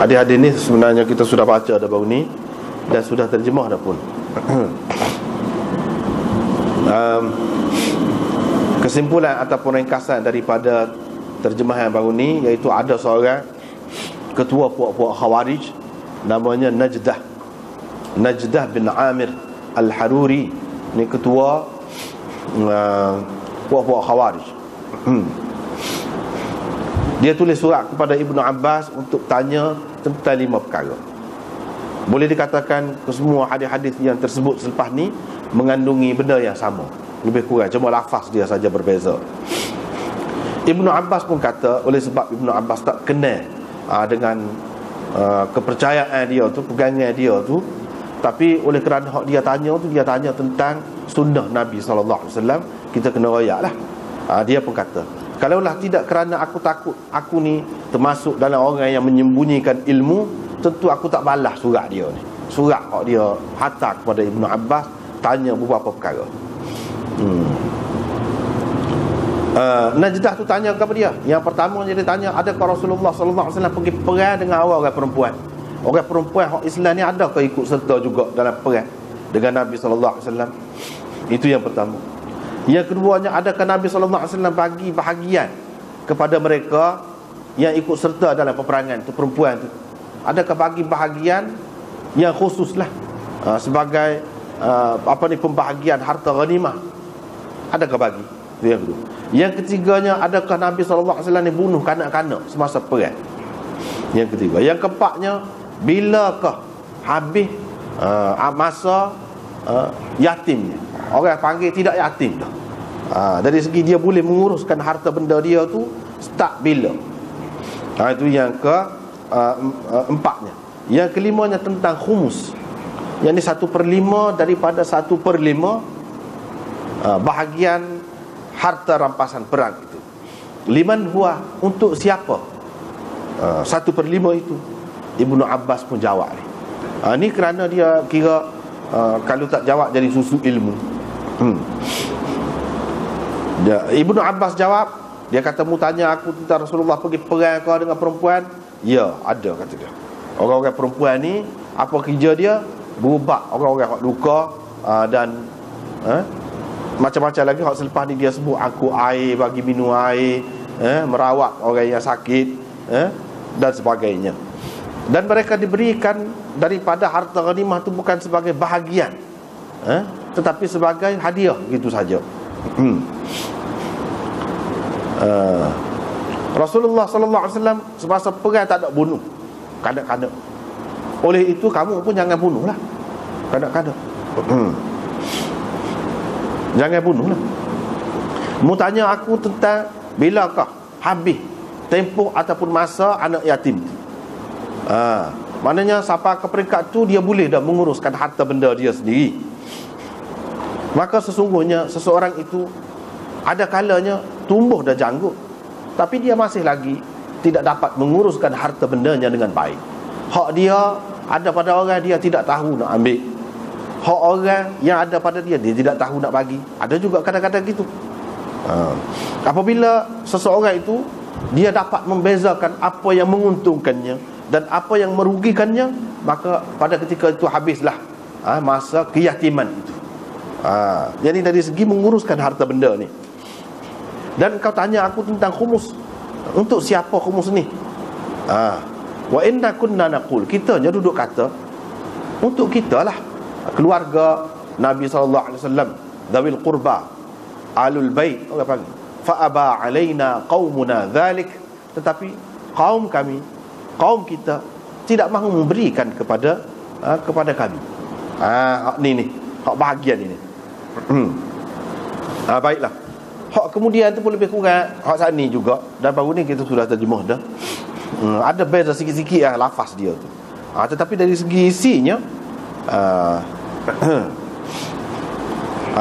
Hadis-hadis ni sebenarnya kita sudah baca dah baru ni dan sudah terjemah dah pun. Kesimpulan ataupun ringkasan daripada terjemahan baru ni, iaitu ada seorang ketua puak-puak Khawarij namanya Najdah bin Amir Al-Haruri. Ni ketua puak-puak Khawarij. Dia tulis surat kepada Ibnu Abbas untuk tanya tentang 5 perkara. Boleh dikatakan kesemua hadis-hadis yang tersebut selepas ni mengandungi benda yang sama, lebih kurang, cuma lafaz dia saja berbeza. Ibnu Abbas pun kata, oleh sebab Ibnu Abbas tak kenal dengan kepercayaan dia tu, pegangan dia tu, tapi oleh kerana hak dia tanya tu, dia tanya tentang sunnah Nabi SAW, kita kena royak lah. Dia pun kata, kalaulah tidak kerana aku takut aku ni termasuk dalam orang yang menyembunyikan ilmu, tentu aku tak balas surat dia ni. Surat hak dia hantar kepada Ibnu Abbas, tanya beberapa perkara. Najdah tu tanya kepada dia. Yang pertama dia tanya, adakah Rasulullah SAW pergi perang dengan orang perempuan? Orang perempuan hak Islam ni adakah ikut serta juga dalam perang dengan Nabi SAW? Itu yang pertama. Yang keduanya, adakah Nabi SAW bagi bahagian kepada mereka yang ikut serta dalam peperangan tu, perempuan tu? Adakah bagi bahagian yang khusus lah, sebagai pembahagian harta ghanimah? Adakah bagi? Itu yang kedua. Yang ketiganya, adakah Nabi SAW ni bunuh kanak-kanak semasa perang? Yang ketiga. Yang keempatnya, bilakah habis masa yatimnya? Orang panggil tidak yatim dah. Dari segi dia boleh menguruskan harta benda dia tu, start bila? Itu yang keempatnya. Yang kelimanya tentang khumus. Yang ni 1/5 daripada 1/5 bahagian harta rampasan perang itu. Liman huwa, untuk siapa 1/5 itu? Ibnu Abbas pun jawab ni. Ni kerana dia kira kalau tak jawab jadi susu ilmu. Ibnu Abbas jawab, dia kata, mu tanya aku tentang Rasulullah pergi perang kau dengan perempuan? Ya, ada, kata dia. Orang-orang perempuan ni, apa kerja dia? Berubat orang-orang yang luka, dan macam-macam lagi. Hak selepas ni dia sebut angkut air, bagi minum air, merawat orang yang sakit, dan sebagainya. Dan mereka diberikan daripada harta ghanimah tu bukan sebagai bahagian, tetapi sebagai hadiah, gitu saja. Rasulullah SAW semasa perang tak ada bunuh kanak-kanak. Oleh itu kamu pun jangan bunuh lah kanak-kanak. Jangan bunuh lah. Mu tanya aku tentang bilakah habis tempoh ataupun masa anak yatim. Maknanya sampai ke peringkat tu dia boleh dah menguruskan harta benda dia sendiri. Maka sesungguhnya seseorang itu ada kalanya tumbuh dah janggut, tapi dia masih lagi tidak dapat menguruskan harta bendanya dengan baik. Hak dia ada pada orang, dia tidak tahu nak ambil. Hak orang yang ada pada dia, dia tidak tahu nak bagi. Ada juga kadang-kadang gitu. Apabila seseorang itu dia dapat membezakan apa yang menguntungkannya dan apa yang merugikannya, maka pada ketika itu habislah masa keyatiman itu. Jadi dari segi menguruskan harta benda ni. Dan kau tanya aku tentang khumus, untuk siapa khumus ni? Wa inna kunna naqul, kitanya duduk kata untuk kita lah, keluarga Nabi SAW, Zawil Qurba, Alul Bait, orang panggil. Fa aba alaina qaumuna dhalik, tetapi kaum kami, kaum kita tidak mahu memberikan kepada kami. Hak ni hak bahagian ini. Baiklah. Hak kemudian tu pun lebih kurang hak saat ni juga, dan baru ni kita sudah terjemah dah. Ada beza sikit-sikit lafaz dia tu. Tetapi dari segi isinya,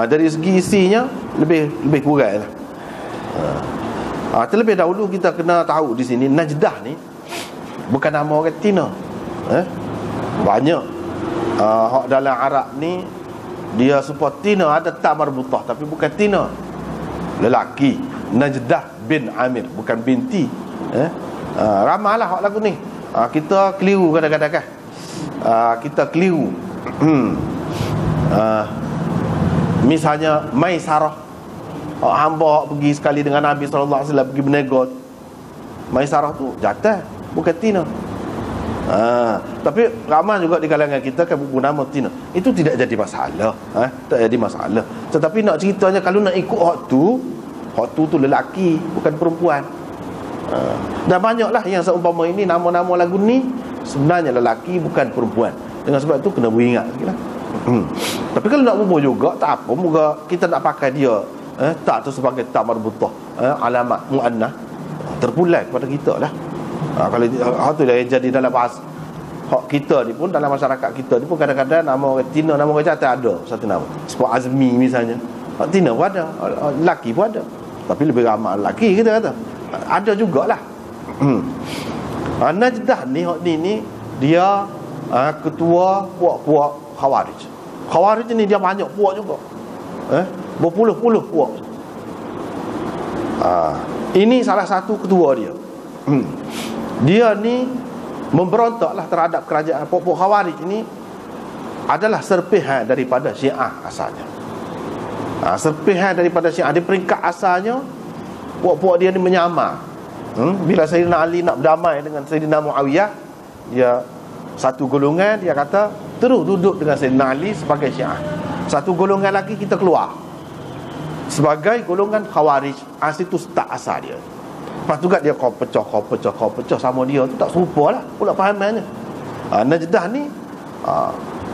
dari segi isinya lebih kurang lah. Terlebih dahulu kita kena tahu di sini Najdah ni bukan nama orang Tina. Banyak hak dalam Arab ni dia sebut Tina, ada tak marbutah, tapi bukan Tina. Lelaki Najdah bin Amir, bukan binti. Ramailah hak lagu ni. Kita keliru kadang-kadang kan. Kita keliru. Misalnya Maisarah, hamba pergi sekali dengan Nabi SAW pergi berniaga. Maisarah tu jatah, bukan tina. Tapi ramai juga di kalangan kita kan buku nama tina. Itu tidak jadi masalah, tak jadi masalah. Tetapi nak ceritanya kalau nak ikut hak tu lelaki bukan perempuan. Dan banyaklah yang seumpama ini nama-nama lagu ni sebenarnya lelaki bukan perempuan. Dengan sebab tu kena beringat sikitlah. Tapi kalau nak umur juga tak apa, moga kita nak pakai dia tak tu sebagai tak marbutah, alamat muannah, terpulang kepada kita lah. Kalau hak tu yang jadi dalam bahasa hak kita ni pun, dalam masyarakat kita ni pun kadang-kadang nama orang tina, nama orang jantan ada satu nama. Sebab Azmi misalnya, hak tina pun ada, lelaki pun ada. Tapi lebih ramai lelaki kita kata. Ada jugalah. Najdah ni hak ni dia ketua puak-puak Khawarij. Khawarij ni dia banyak puak juga. Berpuluh-puluh puak. Ini salah satu ketua dia. Dia ni memberontaklah terhadap kerajaan. Puak-puak Khawarij ini adalah serpihan daripada Syiah asalnya. Serpihan daripada Syiah. Di peringkat asalnya puak-puak dia ni menyamar. Bila Sayyidina Ali nak berdamai dengan Sayyidina Muawiyah, dia satu golongan dia kata terus duduk dengan Sayyidina Ali sebagai Syiah. Satu golongan lagi kita keluar sebagai golongan Khawarij. Situ start asal dia. Lepas tu kat dia kau pecah sama dia tu tak serupa lah pula fahamannya. Najdah ni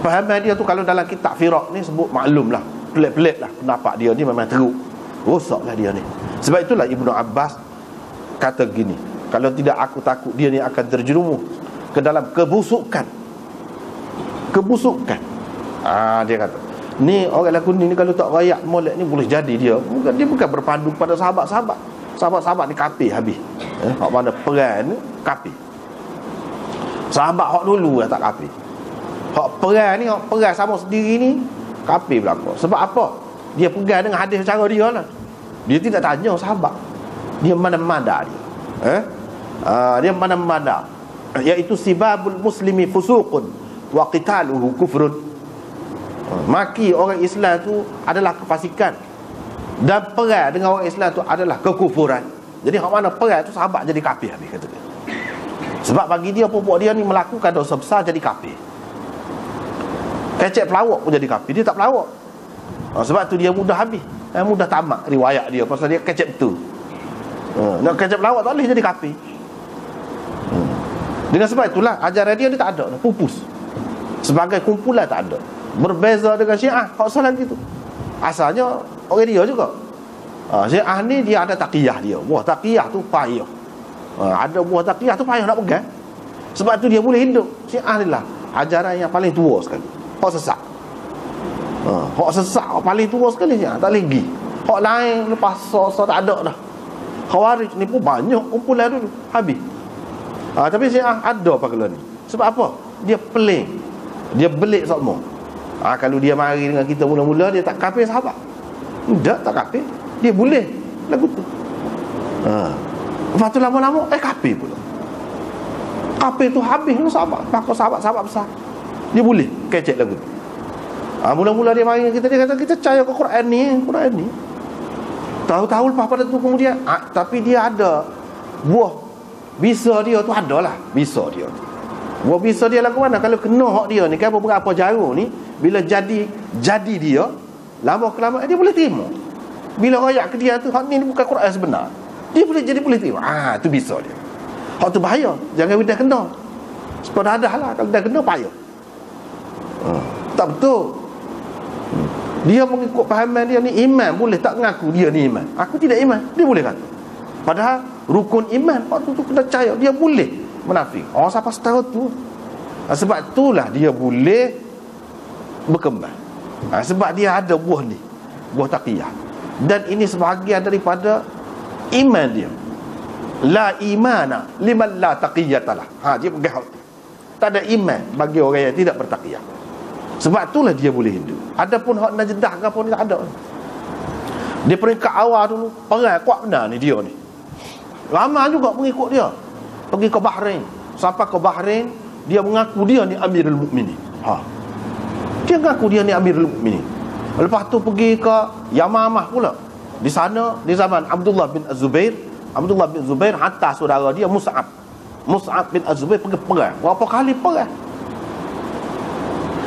fahaman dia tu kalau dalam kitab Firaq ni sebut maklum lah, pelik-pelik lah pendapat dia ni, memang teruk, rosak lah dia ni. Sebab itulah Ibnu Abbas kata gini, kalau tidak aku takut dia ni akan terjerumus ke dalam kebusukan. Dia kata ni orang lagu ni kalau tak rayak molek ni boleh jadi dia bukan berpandu pada sahabat ni kafir habis. Hak mana perang ni kafir. Sahabat hak dulu dah tak kafir. Hak perang ni, hak perang sama sendiri ni kafir belaka. Sebab apa? Dia pegang dengan hadis cara dia lah. Dia tidak tanya sahabat. Dia mana-mana dia. Dia mana-mana. Iaitu sibabul muslimi fusuqun wa qitaluhu kufrun. Maki orang Islam tu adalah kefasikan, dan perang dengan orang Islam tu adalah kekufuran. Jadi hak mana perang tu sahabat jadi kafir habis kata dia. Sebab bagi dia puak dia ni melakukan dosa besar jadi kafir. Kecek pelawak pun jadi kafir, dia tak pelawak. Sebab tu dia mudah habis. Mudah tamat riwayat dia pasal dia kecek betul. Nak kecek pelawak tak boleh jadi kafir. Dengan sebab itulah ajaran dia tak ada, pupus. Sebagai kumpulan tak ada. Berbeza dengan Syiah, hak salah gitu. Asalnya orang dia juga. Syiah ni dia ada taqiyah dia. Buah taqiyah tu payah. Ada buah taqiyah tu payah nak pegang. Sebab tu dia boleh hidup. Syiah ni lah ajaran yang paling tua sekali. Hak sesat. Hak sesat paling tua sekali Syiah, tak lagi. Hak lain lepas so tak ada dah. Khawarij ni pun banyak kumpulan dulu habis. Tapi Syiah ada perkara ni. Sebab apa? Dia pelik. Dia belik semua. Kalau dia mari dengan kita mula-mula, dia tak kafir sahabat. Tak kafir. Dia boleh lagu tu. Lepas tu lama-lama kafir pula. Kafir tu habis dengan sahabat. Pakar sahabat besar. Dia boleh kecek lagu tu. Mula-mula dia mari dengan kita, dia kata kita percaya ke Quran ni. Tahu-tahu lepas pada tu kemudian tapi dia ada buah bisa dia tu adalah bisa dia tu. Buah bisa dia lagu mana? Kalau kena hak dia ni kan beberapa jarum ni, bila jadi dia lama kelamaan dia boleh terima. Bila royak ke dia tu hak ni bukan Quran sebenar, dia boleh terima. Tu bisa dia. Hak tu bahaya. Jangan dah kena. Sepeda dah lah, kalau dah kena payah. Tak betul. Dia mengikut pahaman dia ni iman, boleh tak mengaku dia ni iman. Aku tidak iman, dia boleh kata. Padahal rukun iman waktu tu kena percaya, dia boleh menafik. Siapa setara tu. Sebab itulah dia boleh berkembang. Sebab dia ada buah ni, buah taqiyah. Dan ini sebahagian daripada iman dia. La imana liman la taqiyatalah. Dia pegang tu. Tak ada iman bagi orang yang tidak bertaqiyah. Sebab itulah dia boleh hidup. Adapun hak Najdah ke apa ni tak ada. Dia peringkat awal dulu perang kuat benar ni dia ni. Ramai juga pengikut dia. Pergi ke Bahrain. sampai ke Bahrain, dia mengaku dia ni Amirul Mukminin. Dia mengaku dia ni Amirul Mukminin. Lepas tu pergi ke Yamamah pula. Di sana, di zaman Abdullah bin Az-Zubair, hantar saudara dia Mus'ab bin Az-Zubair pergi perang. Berapa kali perang?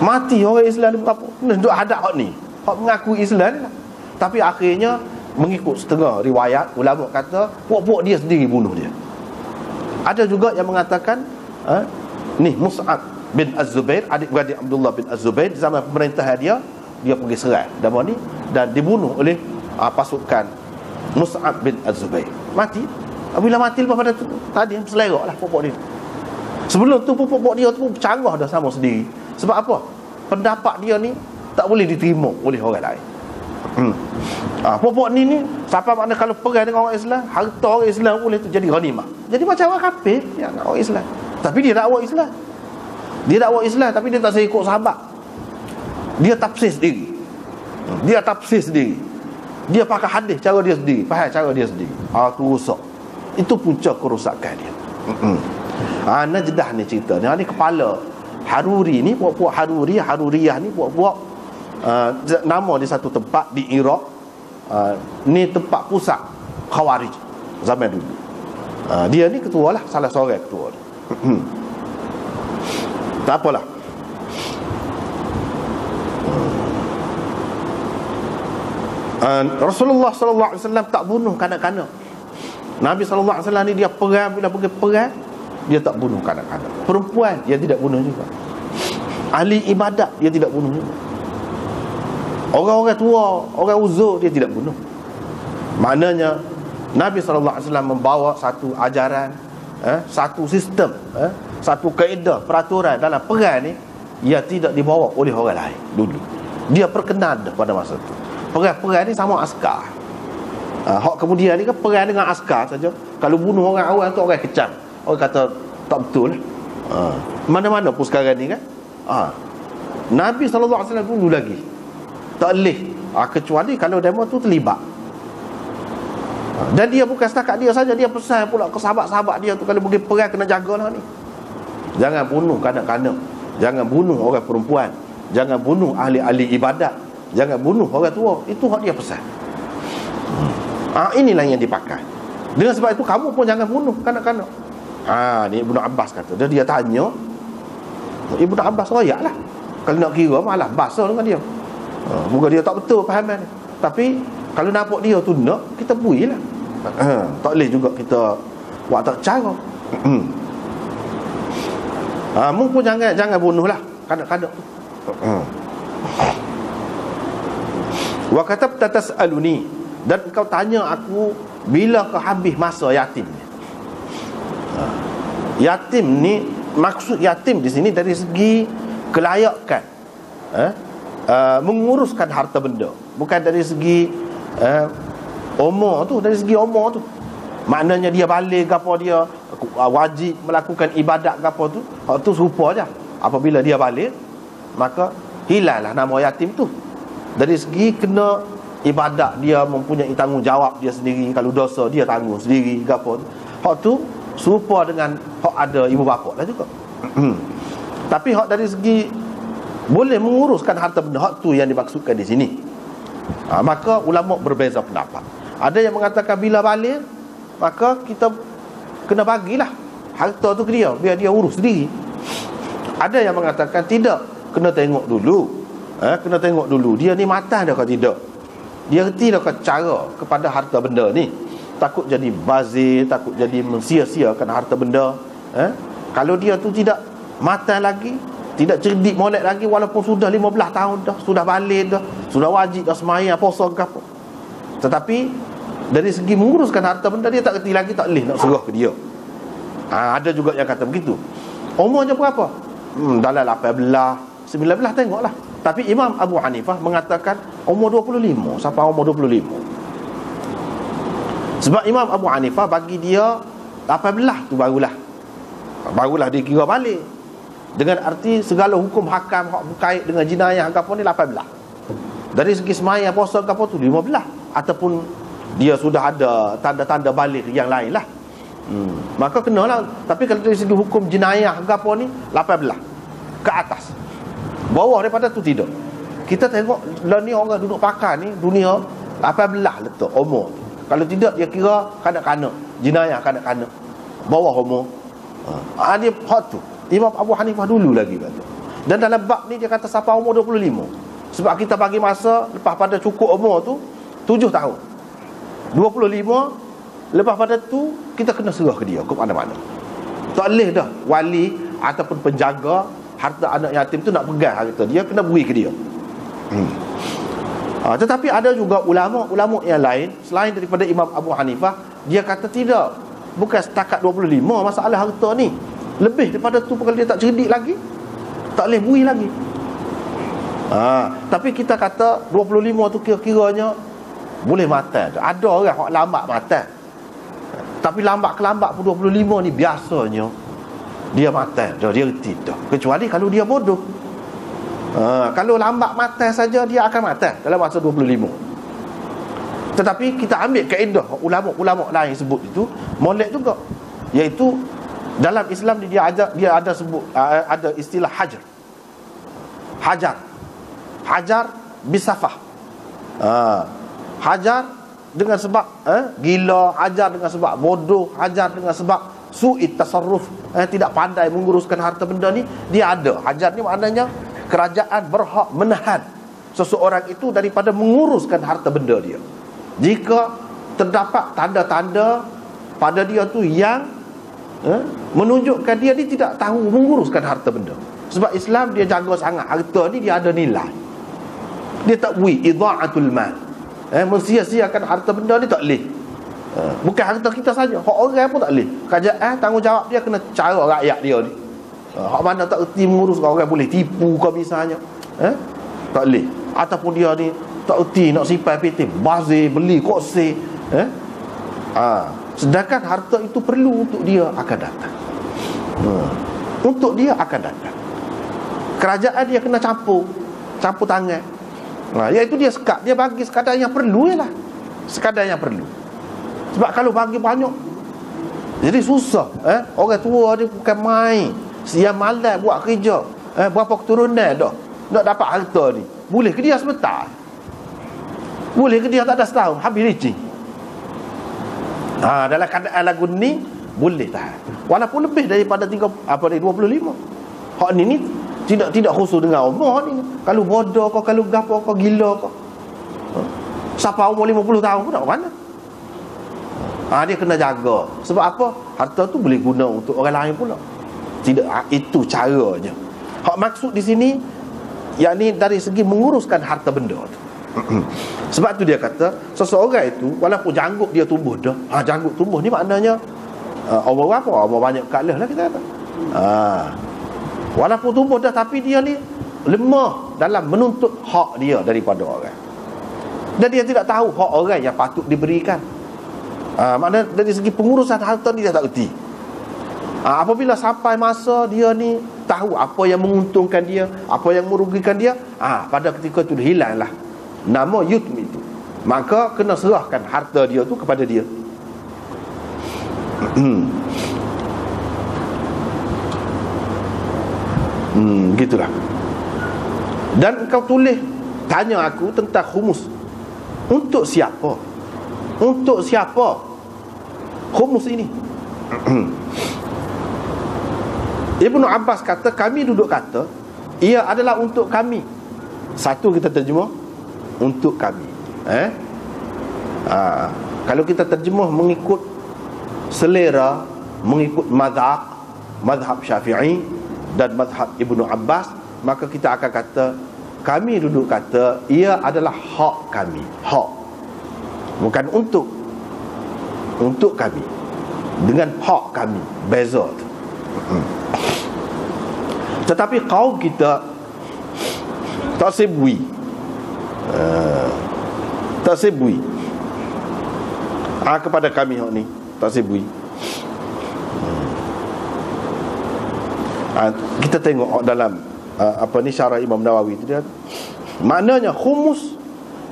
Mati orang Islam ni berapa? Duduk hadap hak ni, hak mengaku Islam ni lah. Tapi akhirnya mengikut setengah riwayat, ulama kata puak-puak dia sendiri bunuh dia. Ada juga yang mengatakan ni Mus'ab bin Az-Zubair, adik-beradik Abdullah bin Az-Zubair, zaman pemerintahan dia pergi serang dan dibunuh oleh pasukan Mus'ab bin Az-Zubair. Mati. Bila mati lepas pada tu, tadi selerak lah puak-puak dia. Sebelum tu puak-puak dia tu bercanggah dah sama sendiri. Sebab apa? Pendapat dia ni tak boleh diterima oleh orang lain. Puak-puak ni sampai makna kalau perang dengan orang Islam, harta orang Islam boleh tu jadi ghanimah. Jadi macam orang kafir yang orang Islam. Tapi dia dakwa Islam. Dia dakwa Islam tapi dia tak ikut sahabat. Dia tafsir sendiri. Dia pakai hadis cara dia sendiri, faham cara dia sendiri. Tu rosak. Itu punca kerosakan dia. Najdah ni cerita. Ni kepala Haruri ni, puak-puak Haruriyah ni, puak-puak nama di satu tempat di Iraq. Ni tempat pusat Khawarij zaman dulu. Dia ni ketua lah, salah seorang ketua dia. Tak apalah. Rasulullah sallallahu alaihi wasallam tak bunuh kanak-kanak. Nabi sallallahu alaihi wasallam ni dia perang, bila pergi perang dia tak bunuh kanak-kanak. Perempuan dia tidak bunuh juga. Ahli ibadat dia tidak bunuh juga. Orang-orang tua, orang uzur dia tidak bunuh. Maknanya Nabi sallallahu alaihi wasallam membawa satu ajaran, satu sistem, satu kaedah, peraturan dalam perang ni yang tidak dibawa oleh orang lain dulu. Dia perkenal pada masa itu. Perang ni sama askar. Hak kemudian ni kan perang dengan askar saja. Kalau bunuh orang awam tu orang kecam. Orang kata tak betul lah. Mana-mana pun sekarang ni kan. Nabi sallallahu alaihi wasallam dulu lagi tak boleh, kecuali kalau demo tu terlibat. Dan dia bukan setakat dia saja, dia pesan pula ke sahabat-sahabat dia tu, kalau pergi perang kena jagalah ni. Jangan bunuh kanak-kanak, jangan bunuh orang perempuan, jangan bunuh ahli-ahli ibadat, jangan bunuh orang tua. Itu hak dia pesan. Inilah yang dipakai. Dengan sebab itu kamu pun jangan bunuh kanak-kanak. Ni Ibnu Abbas kata. Dia tanya, Ibnu Abbas royak lah. Kalau nak kira malah basah dengan dia. Moga dia tak betul fahaman. Tapi kalau nampak dia tu nak, kita bui lah. Tak boleh juga kita buat tak cara. Mungkin jangan bunuh lah kanak-kanak tu. Wa katabta tas'aluni, dan engkau tanya aku bila ke habis masa yatim. Yatim ni, maksud yatim di sini dari segi kelayakan, menguruskan harta benda, bukan dari segi umur tu. Dari segi umur tu maknanya dia balik ke apa, dia wajib melakukan ibadat ke apa tu, hak tu serupa je. Apabila dia balik, maka hilanglah nama yatim tu. Dari segi kena ibadat, dia mempunyai tanggungjawab dia sendiri. Kalau dosa dia tanggung sendiri ke apa tu, hak tu serupa dengan hak ada ibu bapa lah juga. Tapi hak dari segi boleh menguruskan harta benda, hak tu yang dimaksudkan di sini. Maka ulama berbeza pendapat. Ada yang mengatakan bila balik, maka kita kena bagilah harta tu ke dia, biar dia urus sendiri. Ada yang mengatakan tidak, kena tengok dulu. Kena tengok dulu dia ni matang dah ke tidak, dia reti dah ke cara kepada harta benda ni. Takut jadi bazir, takut jadi mensia-siakan harta benda. Kalau dia tu tidak matang lagi, tidak cerdik molek lagi, walaupun sudah 15 tahun dah, sudah balik dah, sudah wajib dah sembahyang puasa ke apa, tetapi dari segi menguruskan harta benda dia tak reti lagi, tak boleh nak serah ke dia. Ada juga yang kata begitu. Umurnya berapa? Dalam 18, 19 tengoklah. Tapi Imam Abu Hanifah mengatakan umur 25 sampai umur 25. Sebab Imam Abu Hanifah bagi dia 18 tu barulah dikira balik. Dengan arti segala hukum hakam hak berkait dengan jenayah apa ni 18. Dari segi sembahyang puasa apa tu 15, ataupun dia sudah ada tanda-tanda balik yang lain lah. Maka kenalah. Tapi kalau dari segi hukum jenayah ke apa ni, 18 ke atas. Bawah daripada tu tidak. Kita tengok lah ni orang duduk pakar ni, dunia 18 letak umur tu. Kalau tidak dia kira kanak-kanak, jenayah kanak-kanak, bawah umur. Dia hot tu Imam Abu Hanifah dulu lagi kata. Dan dalam bab ni dia kata sampai umur 25. Sebab kita bagi masa lepas pada cukup umur tu 7 tahun. 25 lepas pada tu kita kena serah ke dia ke mana-mana. Tak boleh dah wali ataupun penjaga harta anak yatim tu nak pegang harta dia, kena beri ke dia. Tetapi ada juga ulama-ulama yang lain selain daripada Imam Abu Hanifah, dia kata tidak, bukan setakat 25 masalah harta ni. Lebih daripada tu kalau dia tak cerdik lagi, tak boleh beri lagi. Tapi kita kata 25 tu kira-kiranya boleh mati. Ada orang yang lambat mati. Tapi lambat-kelambat pun 25 ni biasanya dia mati dah, dia reti dah. Kecuali kalau dia bodoh. Kalau lambat mati saja dia akan mati dalam masa 25. Tetapi kita ambil kaedah ulama-ulama lain sebut itu molek juga, iaitu dalam Islam dia ada sebut, ada istilah hajar bisafah. Hajar dengan sebab gila, hajar dengan sebab bodoh, hajar dengan sebab su'it tasarruf, tidak pandai menguruskan harta benda ni, dia ada. Hajar ni maknanya kerajaan berhak menahan seseorang itu daripada menguruskan harta benda dia jika terdapat tanda-tanda pada dia tu yang menunjukkan dia ni tidak tahu menguruskan harta benda. Sebab Islam dia jaga sangat harta ni, dia ada nilai. Dia tak boleh idha'atul mal, mensia-siakan harta benda ni tak boleh. Bukan harta kita saja, hak orang pun tak boleh. Kerajaan tanggungjawab dia kena cara rakyat dia ni. Hak mana tak erti mengurus, orang boleh tipu kau misalnya, tak boleh. Ataupun dia ni tak erti nak simpan PT, bazir, beli kose, sedangkan harta itu perlu untuk dia akan datang. Untuk dia akan datang. Kerajaan dia kena campur tangan. Iaitu dia sekat, dia bagi sekadar yang perlu je lah. Sekadar yang perlu. Sebab kalau bagi banyak, jadi susah. Orang tua dia bukan main, siang malam buat kerja, berapa keturunan dah nak dapat harta ni. Boleh ke dia sebentar? Boleh ke dia tak ada setahun habis licin? Dalam keadaan lagu ni boleh tahan, walaupun lebih daripada 25. Hak ni tidak khusus dengan umur ni. Kalau bodoh kau, kalau gapo kau, gila kau, sampai umur 50 tahun pun nak mana? Dia kena jaga. Sebab apa? Harta tu boleh guna untuk orang lain pula. Tidak, itu caranya. Hak maksud di sini yakni dari segi menguruskan harta benda tu. Sebab tu dia kata seseorang itu walaupun janggut dia tumbuh dah. Janggut tumbuh ni maknanya umur berapa? Umur banyak kalah lah kita kata. Walaupun tumbuh dah, tapi dia ni lemah dalam menuntut hak dia daripada orang. Dan dia tidak tahu hak orang yang patut diberikan. Maknanya dari segi pengurusan harta ni dia tak erti. Apabila sampai masa dia ni tahu apa yang menguntungkan dia, apa yang merugikan dia, pada ketika itu hilanglah nama yutim itu. Maka kena serahkan harta dia tu kepada dia. Gitulah. Dan kau tulis, tanya aku tentang khumus. Untuk siapa? Untuk siapa khumus ini? Ibnu Abbas kata, kami duduk kata ia adalah untuk kami. Satu kita terjemah untuk kami. Kalau kita terjemah mengikut selera, mengikut mazhab Syafi'i dan mazhab Ibnu Abbas, maka kita akan kata kami duduk kata ia adalah hak kami. Hak, bukan untuk kami, dengan hak kami. Beza tu. Tetapi kaum kita tak sebui, tak sebui kepada kami hak ni, tak sebui. Kita tengok dalam syarah Imam Nawawi tu, dia maknanya khumus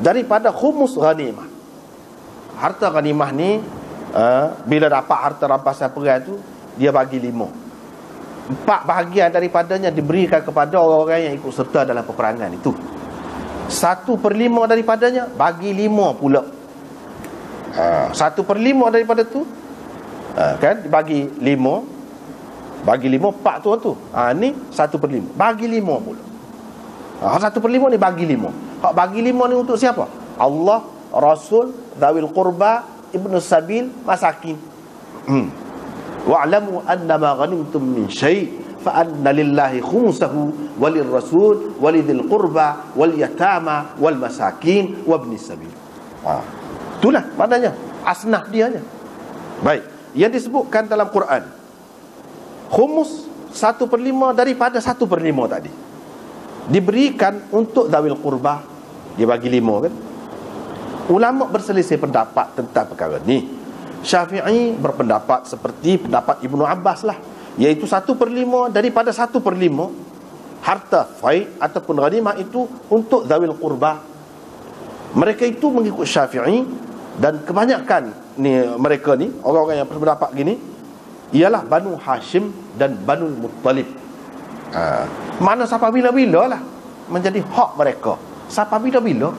daripada khumus ghanimah. Harta ghanimah ni Bila dapat harta rampasan perang tu, dia bagi 5. 4 bahagian daripadanya diberikan kepada orang-orang yang ikut serta dalam peperangan itu. 1/5 daripadanya bagi 5 pula. 1/5 daripada tu, kan, bagi 5. Bagi 5, 4 tu. Ni 1/5 bagi 5 pula. 1/5 ni bagi 5. Hak bagi 5 ni untuk siapa? Allah, Rasul, Zawil Qurba, Ibnu Sabil, Masakin. Wa'lamu annama ghanimtum min syai' fa anna lillahi khumsahu walir rasul walidil qurba wal yatama wal masakin wabnis sabil. Itulah maknanya, asnaf dia nya. Baik, yang disebutkan dalam Quran, khumus 1/5 daripada 1/5 tadi diberikan untuk Zawil Qurba. Dia bagi 5 kan. Ulama berselisih pendapat tentang perkara ni. Syafi'i berpendapat seperti pendapat Ibnu Abbas lah, iaitu 1/5 daripada 1/5 harta fai' ataupun ghanimah itu untuk Zawil Qurba. Mereka itu mengikut Syafi'i, dan kebanyakan mereka ni orang-orang yang berpendapat gini ialah Banu Hashim dan Banu Muttalib. Mana sampai bila-bila lah menjadi hak mereka. Sampai bila-bila,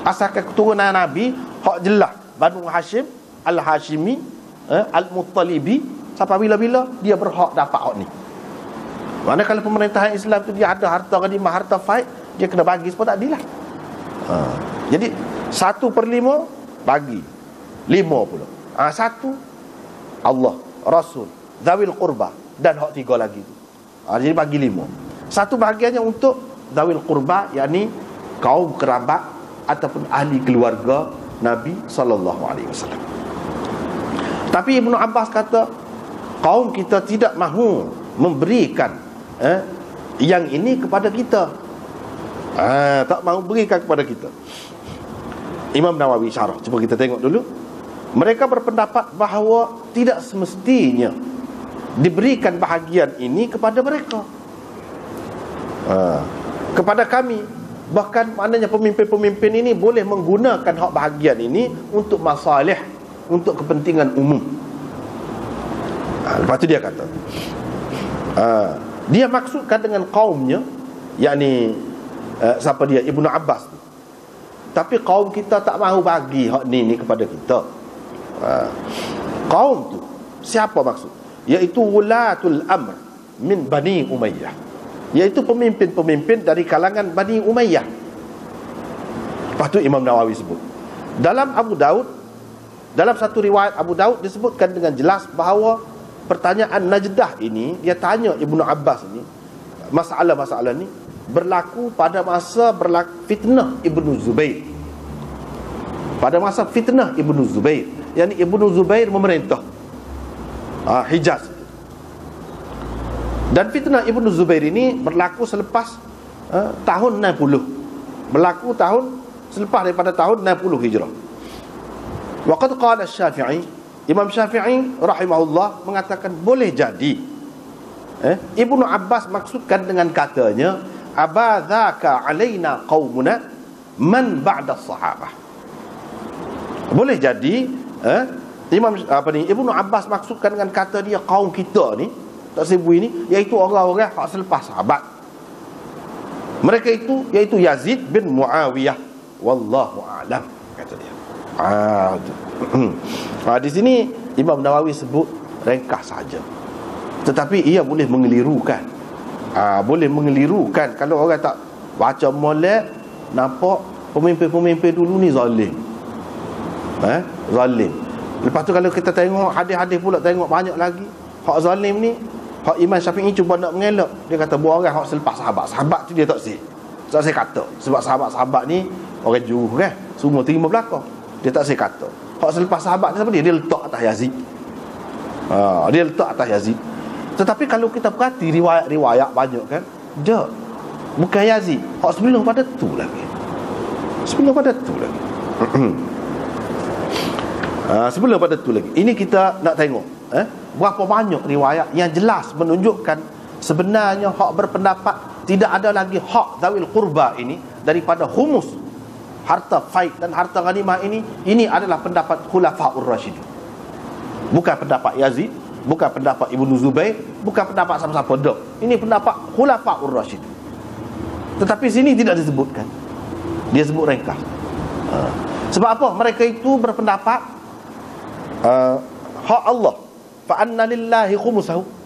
asalkan keturunan Nabi, hak jelas Banu Hashim, Al-Hashimi, Al-Muttalibi, sampai bila-bila dia berhak dapat hak ni. Mana kalau pemerintahan Islam tu dia ada harta ghanimah, harta faid, dia kena bagi sepatutnya adil lah. Jadi 1/5 bagi 5 pula. 1 Allah, Rasul, Zawil Qurba, dan hak 3 lagi tu. Jadi bagi 5. 1 bahagiannya untuk Zawil Qurba, yakni kaum kerabat ataupun ahli keluarga Nabi SAW. Tapi Ibnu Abbas kata, kaum kita tidak mahu memberikan yang ini kepada kita. Tak mahu berikan kepada kita. Imam Nawawi syarah, cuba kita tengok dulu. Mereka berpendapat bahawa tidak semestinya diberikan bahagian ini kepada mereka, kepada kami. Bahkan maknanya pemimpin-pemimpin ini boleh menggunakan hak bahagian ini untuk masalih, untuk kepentingan umum. Lepas tu dia kata, dia maksudkan dengan kaumnya, yakni siapa dia? Ibnu Abbas. Tapi kaum kita tak mahu bagi hak ni kepada kita. Kaum tu siapa maksud? Iaitu wulatul amr min Bani Umayyah, iaitu pemimpin-pemimpin dari kalangan Bani Umayyah. Lepas tu Imam Nawawi sebut dalam Abu Daud, dalam satu riwayat Abu Daud disebutkan dengan jelas bahawa pertanyaan Najdah ini, dia tanya Ibnu Abbas ini, masalah-masalah ni berlaku pada masa fitnah Ibnu Zubair. Pada masa fitnah Ibnu Zubair, yakni Ibnu Zubair memerintah Hijaz. Dan fitnah Ibnu Zubair ini berlaku selepas tahun 60. Berlaku selepas daripada tahun 60 Hijrah. Waqad qala Syafi'i, Imam Syafi'i rahimahullah mengatakan boleh jadi Ibnu Abbas maksudkan dengan katanya, abadzaka alaina qaumuna man ba'da sahabah. Boleh jadi Ibnu Abbas maksudkan dengan kata dia kaum kita ni, tak sebu ini, iaitu orang-orang hak selepas sahabat. Mereka itu iaitu Yazid bin Muawiyah, wallahu a'lam, kata dia. Di sini Imam Nawawi sebut ringkas saja, tetapi ia boleh mengelirukan. Boleh mengelirukan kalau orang tak baca molek, nampak pemimpin-pemimpin dulu ni zalim. Zalim. Lepas tu kalau kita tengok hadis-hadis pula, tengok banyak lagi hak zalim ni, hak Imam Syafi'i cuba nak mengelak. Dia kata buat orang hak selepas sahabat. Sahabat tu dia tak sih. Tak saya kata sebab sahabat-sahabat ni orang juru kan, semua terima belakang. Dia tak saya kata. Hak selepas sahabat ni siapa dia? Dia letak atas Yazid. Dia letak atas Yazid. Tetapi kalau kita perhati riwayat-riwayat banyak kan, dia bukan Yazid, hak sebelum pada tu lagi. Sebelum pada tu lagi. Sebelum pada tu lagi. Ini kita nak tengok berapa banyak riwayat yang jelas menunjukkan sebenarnya hak berpendapat tidak ada lagi hak Zawil Qurba ini daripada humus harta faid dan harta ghanimah ini adalah pendapat Khulafaur Rasyidun. Bukan pendapat Yazid, bukan pendapat Ibnu Zubair, bukan pendapat siapa-siapa dak. Ini pendapat Khulafaur Rasyid. Tetapi sini tidak disebutkan. Dia sebut ringkas. Sebab apa? Mereka itu berpendapat hak Allah. Fa anna lillahi khumusahu.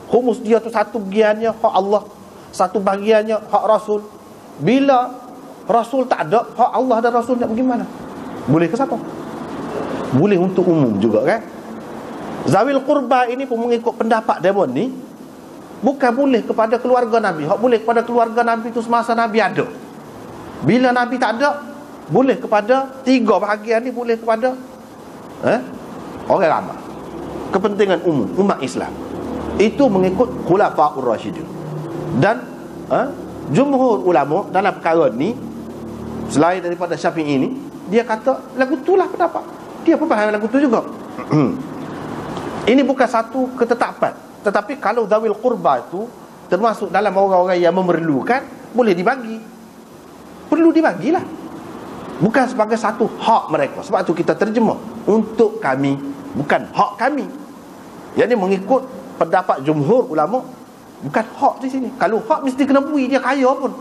Khumus dia tu satu bahagiannya hak Allah, satu bahagiannya hak Rasul. Bila Rasul tak ada, hak Allah dan Rasul nak bagaimana? Boleh ke siapa? Boleh untuk umum juga kan? Zawil qurba ini pun mengikut pendapat demon ni, bukan boleh kepada keluarga Nabi. Hak boleh kepada keluarga Nabi itu semasa Nabi ada. Bila Nabi tak ada, boleh kepada tiga bahagian ni, boleh kepada orang ramai. Kepentingan umum umat Islam. Itu mengikut Khulafaur Rasyidin. Dan jumhur ulama dalam perkara ni, selain daripada Syafi'i ini, dia kata lagu itulah pendapat. Dia pun faham lagu tu juga. Ini bukan satu ketetapan, tetapi kalau zawil qurba itu termasuk dalam orang-orang yang memerlukan, boleh dibagi. Perlu dibagilah. Bukan sebagai satu hak mereka. Sebab tu kita terjemah untuk kami, bukan hak kami. Yang ini mengikut pendapat jumhur ulama, bukan hak di sini. Kalau hak mesti kena bui, dia kaya pun.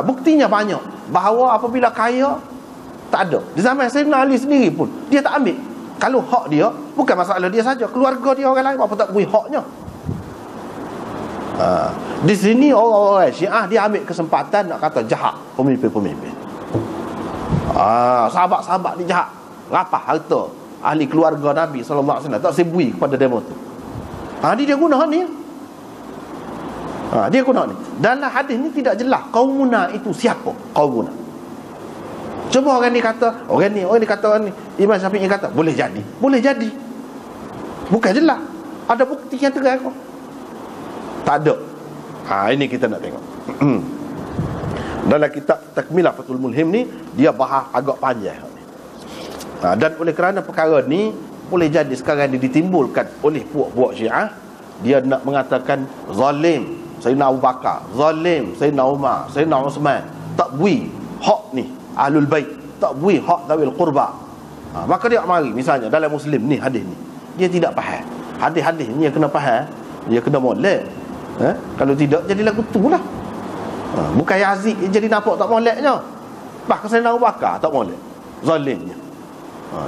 Buktinya banyak bahawa apabila kaya tak ada. Di zaman Sayyidina Ali sendiri pun dia tak ambil. Kalau hak dia, bukan masalah dia saja, keluarga dia orang lain apa tak bui haknya. Di sini orang-orang Syiah dia ambil kesempatan nak kata jahat pemimpin-pemimpin. Sahabat-sahabat ni jahat, rapah harta ahli keluarga Nabi sallallahu alaihi wasallam, tak sebui kepada demo tu. Dia guna hak ni. Dia guna ni. Dalam hadis ni tidak jelas qaumuna itu siapa qaumuna. Cuba orang ni kata, orang ni kata, orang ni Imam Syafi'i kata boleh jadi. Boleh jadi. Bukan jelas. Ada bukti yang terang kau? Tak ada. Ini kita nak tengok. Dalam kitab Takmilah Fathul Mulhim ni, dia bahas agak panjang. Dan oleh kerana perkara ni boleh jadi sekarang dia ditimbulkan oleh puak-puak Syiah, dia nak mengatakan zalim Sayyidina Abu Bakar, zalim Sayyidina Umar, Sayyidina Uthman, tak bui hak ni Ahlul Bait, tak bui hak Zawil Qurba. Maka dia mari misalnya dalam Muslim ni, hadis ni dia tidak faham. Hadis-hadis ni dia kena faham, dia kena molek. Kalau tidak jadi lagu tu lah. Bukan Yazid jadi nampak tak moleknya. Bahkan Sayyidina Abu Bakar tak molek, zalimnya.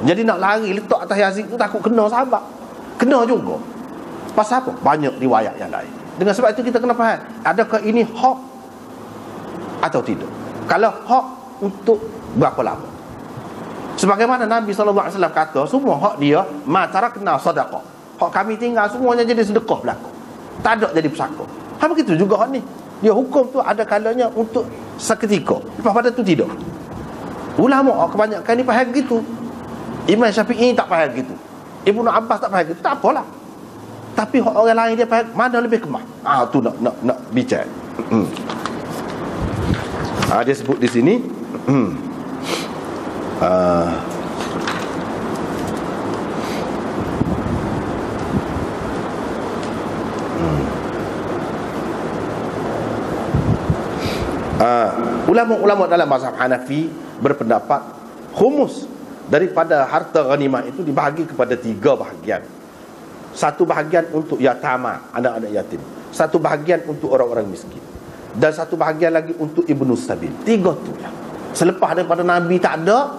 Jadi nak lari letak atas Yazid tu takut kena sahabat. Kena juga. Pasal apa? Banyak riwayat yang lain. Dengan sebab itu kita kena faham, adakah ini hak atau tidak. Kalau hak, untuk berapa lama? Sebagaimana Nabi SAW kata, semua hak dia ma tarakna sadaqah. Hak kami tinggal semuanya jadi sedekah belaka. Tak ada jadi pesaka. Begitu juga hak ni. Dia hukum tu ada kalanya untuk seketika, lepas pada tu tidak. Ulama kebanyakan ni faham gitu. Imam Syafi'i tak faham gitu, Ibnu Abbas tak faham gitu. Tak apalah. Tapi orang lain dia faham mana lebih kemah. Tu nak bicara. Dia sebut di sini ulama-ulama dalam mazhab Hanafi berpendapat khumus daripada harta ghanimah itu dibahagi kepada 3 bahagian. Satu bahagian untuk yatama, anak-anak yatim. Satu bahagian untuk orang-orang miskin. Dan satu bahagian lagi untuk ibnu sabil. 3 tu je. Selepas daripada Nabi tak ada,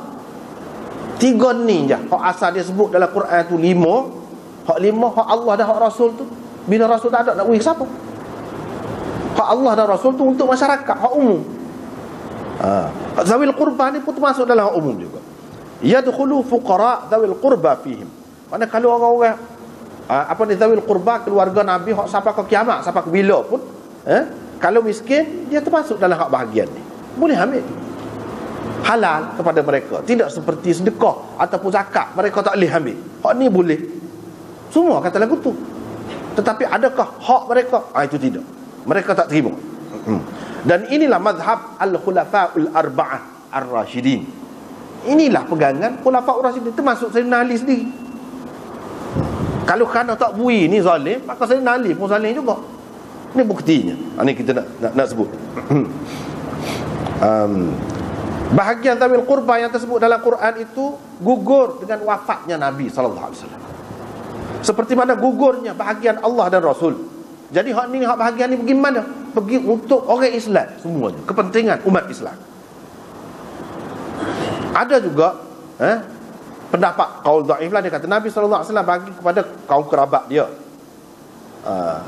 3 ni je. Hak asal dia sebut dalam Quran tu 5. Hak 5, hak Allah dan hak Rasul tu. Bila Rasul tak ada, nak beri siapa? Hak Allah dan Rasul tu untuk masyarakat, hak umum. Zawil qurba ni pun termasuk dalam hak umum juga. Yadkhulu fuqara zawil qurba fihim. Mana kalau orang-orang zawil qurba, keluarga Nabi hak sampai ke kiamat, sampai ke bila pun, kalau miskin dia termasuk dalam hak bahagian ni. Boleh ambil. Halal kepada mereka. Tidak seperti sedekah ataupun zakat, mereka tak boleh ambil. Hak ni boleh. Semua kata lagu tu. Tetapi adakah hak mereka? Itu tidak. Mereka tak terima. Dan inilah mazhab al-khulafa'ul arba'ah ar-rasyidin. Inilah pegangan khulafa'ur rasyidin, termasuk Sayyidina Ali sendiri. Kalau kerana tak bui ni zalim, maka Sayyidina Ali pun zalim juga. Ini buktinya. Ini kita nak sebut. Bahagian zawil qurba yang tersebut dalam Quran itu gugur dengan wafatnya Nabi sallallahu alaihi wasallam. Seperti mana gugurnya bahagian Allah dan Rasul. Jadi hak ni, hak bahagian ni pergi mana? Pergi untuk orang Islam semuanya, kepentingan umat Islam. Ada juga pendapat qaul dhaif lah, dia kata Nabi sallallahu alaihi wasallam bagi kepada kaum kerabat dia.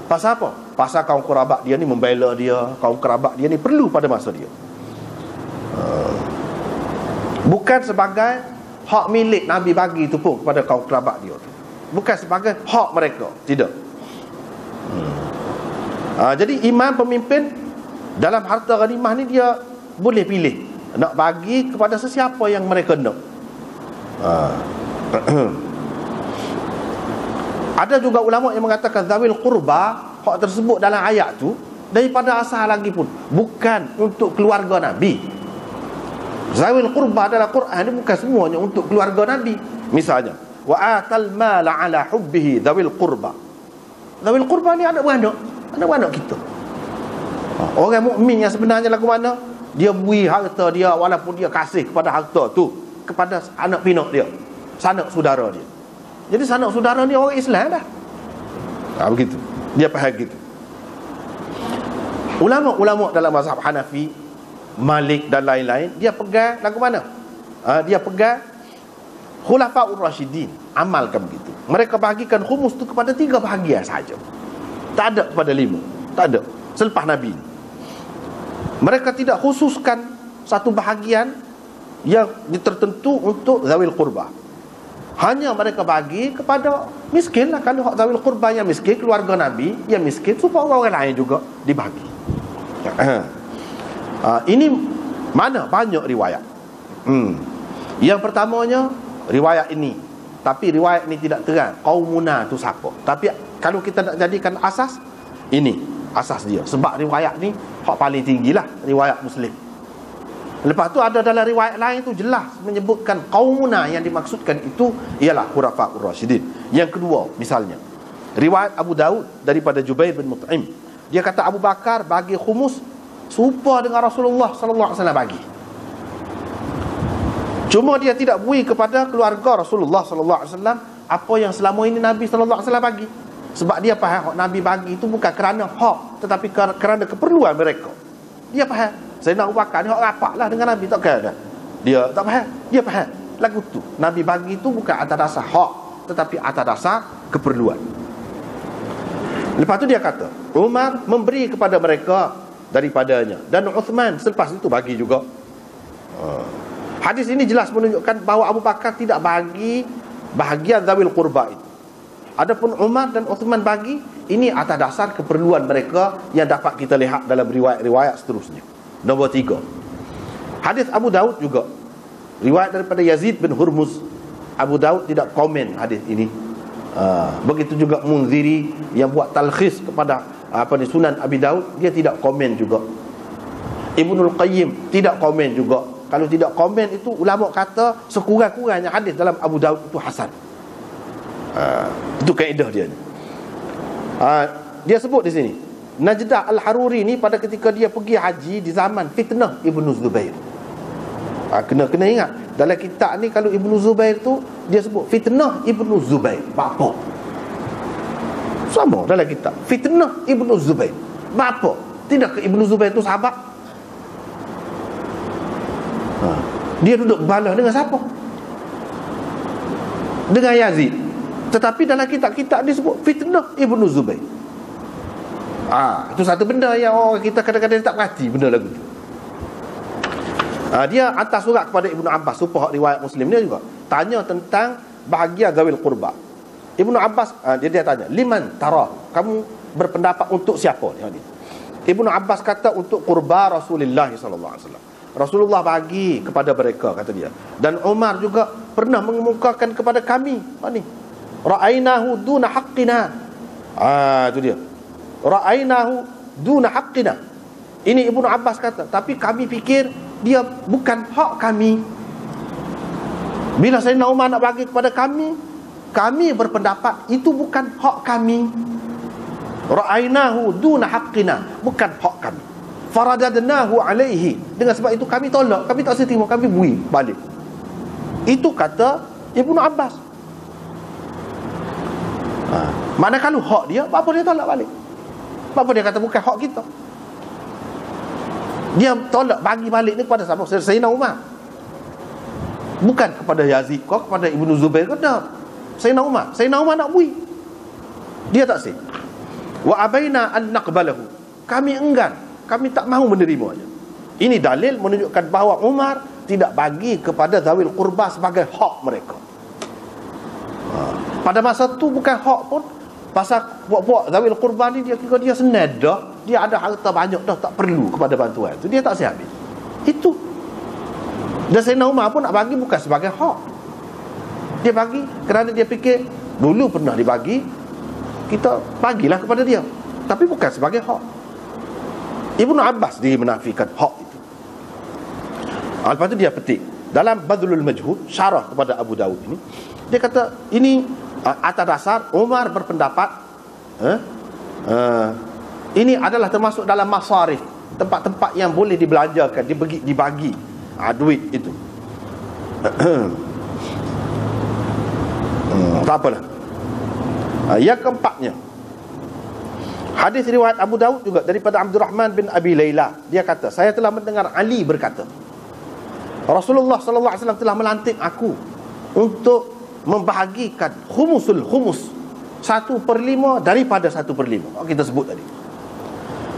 Pasal apa? Pasal kaum kerabat dia ni membela dia, kaum kerabat dia ni perlu pada masa dia. Bukan sebagai hak milik Nabi bagi itu pun kepada kaum kerabat dia tu. Bukan sebagai hak mereka, tidak. Jadi imam pemimpin dalam harta ghanimah ni dia boleh pilih nak bagi kepada sesiapa yang mereka nak. Ada juga ulama yang mengatakan zawil qurba, hak tersebut dalam ayat tu daripada asal lagi pun bukan untuk keluarga Nabi. Zawil qurba dalam Quran ni bukan semuanya untuk keluarga Nabi. Misalnya, wa atal mala ala hubbihi zawil qurba. Zawil qurba ni anak-anak kita. Orang mukmin yang sebenarnya lagu mana? Dia beri harta dia, walaupun dia kasih kepada harta tu kepada anak pinak dia, sanak saudara dia. Jadi sanak saudara ni orang Islam dah. Begitu. Dia faham gitu. Ulama-ulama dalam mazhab Hanafi, Malik dan lain-lain, dia pegang lagu mana? Dia pegang Khulafaur Rasyidin, amalkan begitu. Mereka bahagikan khumus tu kepada 3 bahagian saja. Tak ada kepada 5. Tak ada. Selepas Nabi. Mereka tidak khususkan satu bahagian yang tertentu untuk zawil qurba. Hanya mereka bagi kepada miskin lah. Kalau zawil qurba yang miskin, keluarga Nabi yang miskin, supaya orang lain juga dibagi. Ini mana banyak riwayat. Yang pertamanya riwayat ini, tapi riwayat ini tidak terang qaumuna tu siapa. Tapi kalau kita nak jadikan asas, ini asas dia. Sebab riwayat ni hak paling tinggilah, riwayat Muslim. Lepas tu ada dalam riwayat lain tu jelas menyebutkan qaumuna yang dimaksudkan itu ialah Khulafaur Rasyidin. Yang kedua, misalnya riwayat Abu Daud daripada Jubair bin Mut'im, dia kata Abu Bakar bagi khumus serupa dengan Rasulullah sallallahu alaihi wasallam bagi. Cuma dia tidak beri kepada keluarga Rasulullah sallallahu alaihi wasallam apa yang selama ini Nabi sallallahu alaihi wasallam bagi. Sebab dia faham hak Nabi bagi itu bukan kerana hak, tetapi kerana keperluan mereka. Dia faham Sayyidina Abu Bakar ni hak rapat lah dengan Nabi, tak kena. Dia tak faham. Dia faham lagu tu Nabi bagi itu bukan atas dasar hak, tetapi atas dasar keperluan. Lepas tu dia kata Umar memberi kepada mereka daripadanya, dan Uthman selepas itu bagi juga. Hadis ini jelas menunjukkan bahawa Abu Bakar tidak bagi bahagian zawil qurba itu. Adapun Umar dan Uthman bagi, ini atas dasar keperluan mereka yang dapat kita lihat dalam riwayat-riwayat seterusnya. Nombor 3, hadis Abu Daud juga, riwayat daripada Yazid bin Hurmuz. Abu Daud tidak komen hadis ini. Begitu juga Munziri yang buat talkhis kepada Sunan Abi Daud, dia tidak komen juga. Ibnul Qayyim tidak komen juga. Kalau tidak komen itu, ulama kata sekurang-kurangnya hadis dalam Abu Daud itu hasan. Itu kaedah dia. Dia sebut di sini Najdah Al-Haruri ni pada ketika dia pergi haji di zaman fitnah Ibnu Zubair. Kena ingat dalam kitab ni, kalau Ibnu Zubair tu dia sebut fitnah Ibnu Zubair, bapa. Sama dalam kitab fitnah Ibnu Zubair, bapa. Tidak ke Ibnu Zubair tu sahabat? Dia duduk balah dengan siapa? Dengan Yazid. Tetapi dalam kitab-kitab dia sebut fitnah Ibnu Zubair. Itu satu benda yang orang kita kadang-kadang tak perhati benda lagu tu. Dia hantar surat kepada Ibnu Abbas, supaya riwayat Muslim ni juga tanya tentang bahagian zawil qurba. Ibnu Abbas dia tanya, liman tara, kamu berpendapat untuk siapa ni? Ibnu Abbas kata untuk qurba Rasulullah sallallahu alaihi wasallam. Rasulullah bagi kepada mereka, kata dia. Dan Umar juga pernah mengemukakan kepada kami ni, ra'ainahu duna haqqina. Itu dia, ra'ainahu duna haqqina. Ini Ibnu Abbas kata, tapi kami fikir dia bukan hak kami. Bila Sayyidina Umar nak bagi kepada kami, kami berpendapat itu bukan hak kami. Ra'ainahu duna haqqina, bukan hak kami. faradadnahu alaihi. Dengan sebab itu kami tolak, kami tak seterima, kami bui balik. Itu kata Ibnu Abbas. Mana kalau hak dia, apa dia tolak balik? Apa dia kata bukan hak kita? Dia tolak bagi balik ni kepada siapa? Sayyidina Umar. Bukan kepada Yazid kau, kepada Ibnu Zubair kau, tak. Sayyidina Umar. Sayyidina Umar nak bui, dia tak sih. Wa abaina an naqbalahu. Kami enggan, kami tak mahu menerimanya. Ini dalil menunjukkan bahawa Umar tidak bagi kepada zawil qurba sebagai hak mereka. Pada masa tu bukan hak pun. Pasal puak-puak zawil qurba ni, dia kira dia senad dah, dia ada harta banyak dah, tak perlu kepada bantuan tu, dia tak siap. Itu. Dan Sayyidina Umar pun nak bagi bukan sebagai hak. Dia bagi kerana dia fikir dulu pernah dibagi, kita bagilah kepada dia, tapi bukan sebagai hak. Ibnu Abbas dia menafikan hak itu. Lepas tu dia petik dalam Badlul Majhud, syarah kepada Abu Dawud ini, dia kata ini atas dasar Umar berpendapat ini adalah termasuk dalam masarif, tempat-tempat yang boleh dibelanjakan, dibagi duit itu. Tak apalah. Yang keempatnya, hadis riwayat Abu Dawud juga daripada Abdurrahman bin Abi Layla. Dia kata, saya telah mendengar Ali berkata, Rasulullah sallallahu alaihi wasallam telah melantik aku untuk membahagikan khumusul khumus, 1/5 daripada 1/5. Kita sebut tadi.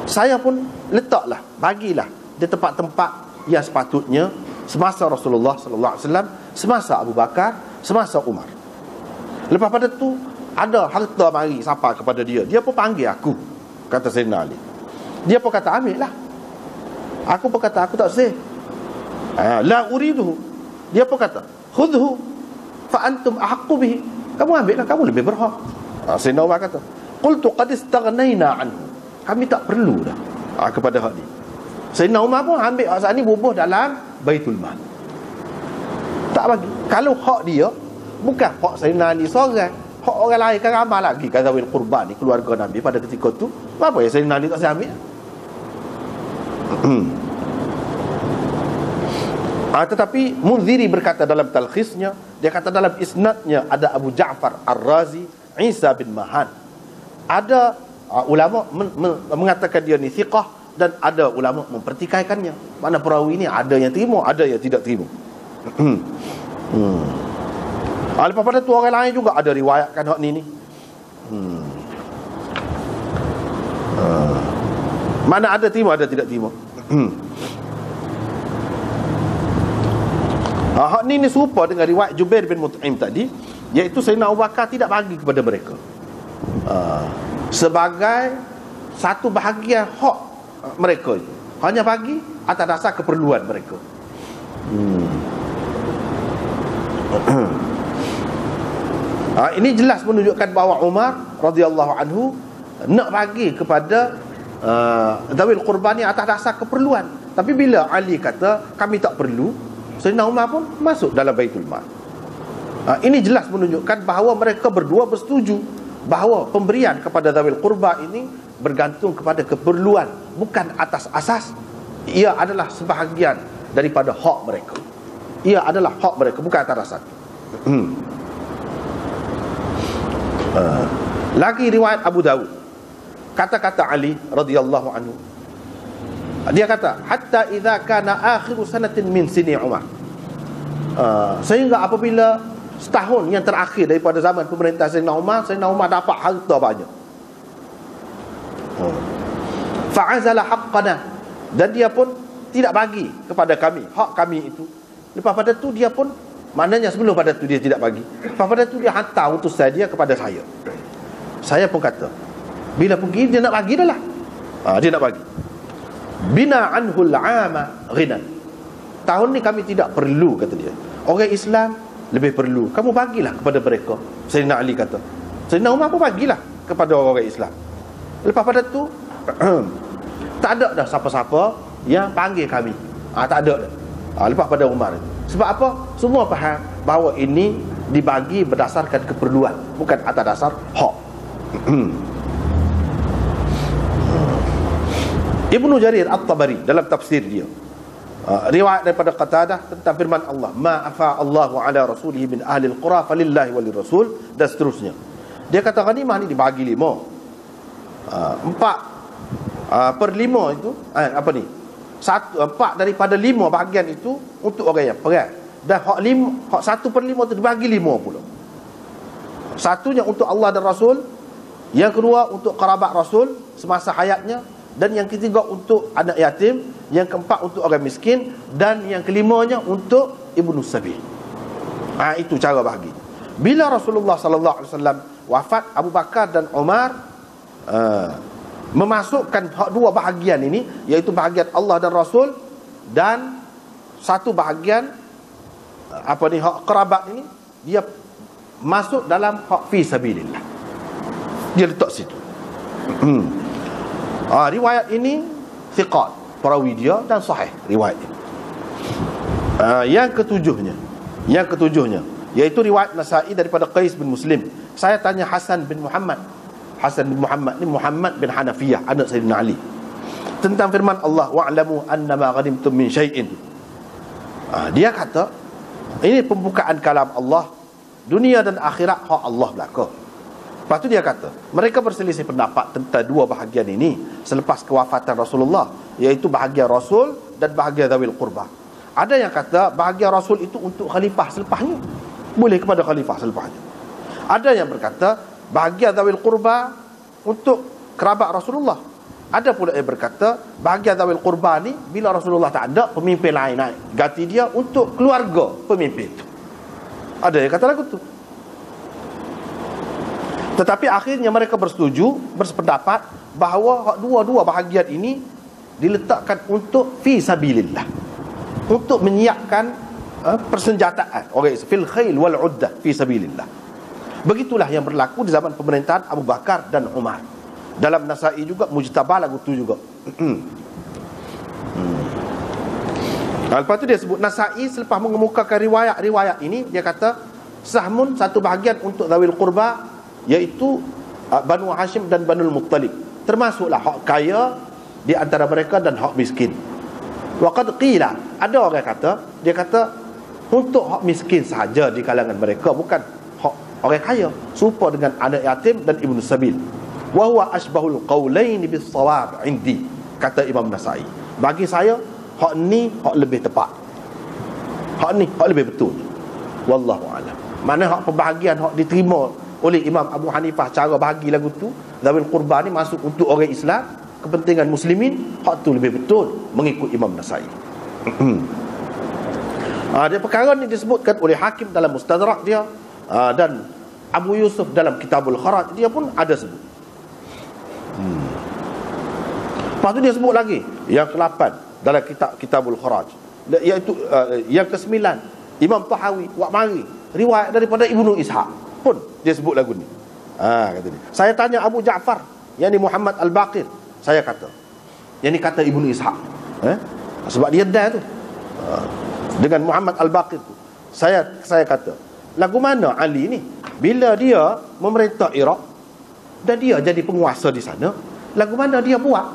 Saya pun letaklah, bagilah di tempat-tempat yang sepatutnya semasa Rasulullah sallallahu alaihi wasallam, semasa Abu Bakar, semasa Umar. Lepas pada tu ada harta mari siapa kepada dia, dia pun panggil aku, kata Sayyidina Ali. Dia pun kata ambil lah. Aku pun kata aku tak sih, la uriduhu. Dia pun kata khudhu fa antum ahaqqu bihi. Kamu ambil lah, kamu lebih berhak. Sayyidina Umar kata qultu qad istaghnaina anhu. Kami tak perlu dah kepada hak ni. Sayyidina Umar pun ambil hak ni, bubuh dalam Baitul Mal. Tak bagi. Kalau hak dia bukan hak Sayyidina Ali seorang, hak orang lain kan ramai lagi kan zawil qurban ni, keluarga Nabi pada ketika tu. Apa ya Sayyidina Ali tak saya ambil? Tetapi Munziri berkata dalam talkhisnya, dia kata dalam isnadnya ada Abu Ja'far Ar-Razi, Isa bin Mahan. Ada ulama mengatakan dia ni thiqah, dan ada ulama mempertikaikannya. Mana perawi ini ada yang terima, ada yang tidak terima. Lepas pada tu orang lain juga ada riwayatkan hak ni. Mana ada terima, ada tidak terima. Hak ni serupa dengan riwayat Jubair bin Mut'im tadi, iaitu Sayyidina Abu Bakar tidak bagi kepada mereka sebagai satu bahagian hak mereka, hanya bagi atas dasar keperluan mereka. Ini jelas menunjukkan bahawa Umar radhiyallahu anhu nak bagi kepada zawil qurban ni atas dasar keperluan. Tapi bila Ali kata kami tak perlu, Sayyidina Umar pun masuk dalam Baitul Mal. Ini jelas menunjukkan bahawa mereka berdua bersetuju bahawa pemberian kepada zawil qurba ini bergantung kepada keperluan, bukan atas asas ia adalah sebahagian daripada hak mereka. Ia adalah hak mereka, bukan atas dasar. Lagi riwayat Abu Dawud, kata-kata Ali radhiyallahu anhu, dia kata hatta idza kana akhiru sanatin min sini Umar, sehingga apabila setahun yang terakhir daripada zaman pemerintah Sayyidina Umar dapat harta banyak. Fa'azala haqqana, dan dia pun tidak bagi kepada kami hak kami itu. Lepas pada tu dia pun, maknanya sebelum pada tu dia tidak bagi, lepas pada tu dia hantar utusan dia kepada saya. Saya pun kata bila pergi dia nak bagi dah lah. Dia nak bagi. Bina anhul ama ghinan. Tahun ni kami tidak perlu, kata dia. Orang Islam lebih perlu, kamu bagilah kepada mereka. Sayyidina Ali kata. Sayyidina Umar pun bagilah kepada orang Islam. Lepas pada tu tak ada dah siapa-siapa yang panggil kami. Tak ada dah. Lepas pada Umar. Sebab apa? Semua faham bahawa ini dibagi berdasarkan keperluan, bukan atas dasar hak. Ibnu Jarir At-Tabari dalam tafsir dia, riwayat daripada Qatadah tentang firman Allah, ma afa Allahu ala rasulihi min ahli al-qura falillahi walil rasul, dan seterusnya. Dia kata ghanimah ni dibagi 5. 4/5 itu apa ni? 4 daripada 5 bahagian itu untuk orang yang perang. Dan hak 1/5 tu dibagi 5 pula. Satunya untuk Allah dan Rasul, yang kedua untuk kerabat Rasul semasa hayatnya, dan yang ketiga untuk anak yatim, yang keempat untuk orang miskin, dan yang kelimanya untuk ibnu sabil. Itu cara bahagi. Bila Rasulullah sallallahu alaihi wasallam wafat, Abu Bakar dan Umar memasukkan hak 2 bahagian ini, iaitu bahagian Allah dan Rasul, dan satu bahagian hak kerabat ini, dia masuk dalam hak fi sabilillah. Dia letak situ. Riwayat ini thiqat, perawi dia, dan sahih riwayat ini. Yang ketujuhnya iaitu riwayat Nasa'i daripada Qais bin Muslim. Saya tanya Hasan bin Muhammad ni Muhammad bin Hanafiyah, anak Sayyidina Ali, tentang firman Allah, wa'lamu annama ghanimtum min syai'in. Dia kata, ini pembukaan kalam Allah, dunia dan akhirat hak Allah belaka. Lepas tu dia kata, mereka berselisih pendapat tentang 2 bahagian ini selepas kewafatan Rasulullah, iaitu bahagian Rasul dan bahagian Zawil Qurba. Ada yang kata bahagian Rasul itu untuk khalifah selepasnya, boleh kepada khalifah selepasnya. Ada yang berkata bahagian Zawil Qurba untuk kerabat Rasulullah. Ada pula yang berkata bahagian Zawil Qurba ni bila Rasulullah tak ada, pemimpin lain naik ganti dia untuk keluarga pemimpin itu. Ada yang kata lagu tu. Tetapi akhirnya mereka bersependapat bahawa dua bahagian ini diletakkan untuk fi sabilillah, untuk menyiapkan persenjataan orang fil khail wal uddah fi sabilillah. Begitulah yang berlaku di zaman pemerintahan Abu Bakar dan Umar. Dalam Nasa'i juga mujtabah lagu tu juga. Lepas tu dia sebut Nasa'i selepas mengemukakan riwayat-riwayat ini, dia kata sahmun, satu bahagian untuk Zawil Qurba, iaitu Banu Hashim dan Banu Muttalib, termasuklah hak kaya di antara mereka dan hak miskin. Waqad qila, ada orang kata, dia kata untuk hak miskin sahaja di kalangan mereka, bukan hak orang kaya, serupa dengan anak yatim dan ibnu sabil. Wa huwa asbahul qawlaini bis shawab indi, kata Imam Nasa'i. Bagi saya hak ni hak lebih tepat, hak ni hak lebih betul. Wallahu a'lam. Mana hak pembahagian hak diterima oleh Imam Abu Hanifah, cara bahagi lagu tu, Zawil Qurba ni masuk untuk orang Islam, kepentingan muslimin, hak tu lebih betul mengikut Imam Nasa'i. Dia perkara ni disebutkan oleh Hakim dalam Mustadrak dia, dan Abu Yusuf dalam Kitabul Kharaj dia pun ada sebut. Lepas tu dia sebut lagi yang ke-8 dalam Kitabul Kharaj, iaitu yang ke-9 Imam Tahawi buat mari riwayat daripada Ibnu Ishaq pun dia sebut lagu ni. Kata dia, saya tanya Abu Ja'far, yang ni Muhammad Al-Baqir, saya kata, yang ni kata Ibnu Ishaq, sebab dia dah tu dengan Muhammad Al-Baqir tu, saya kata, lagu mana Ali ni bila dia memerintah Iraq dan dia jadi penguasa di sana, lagu mana dia buat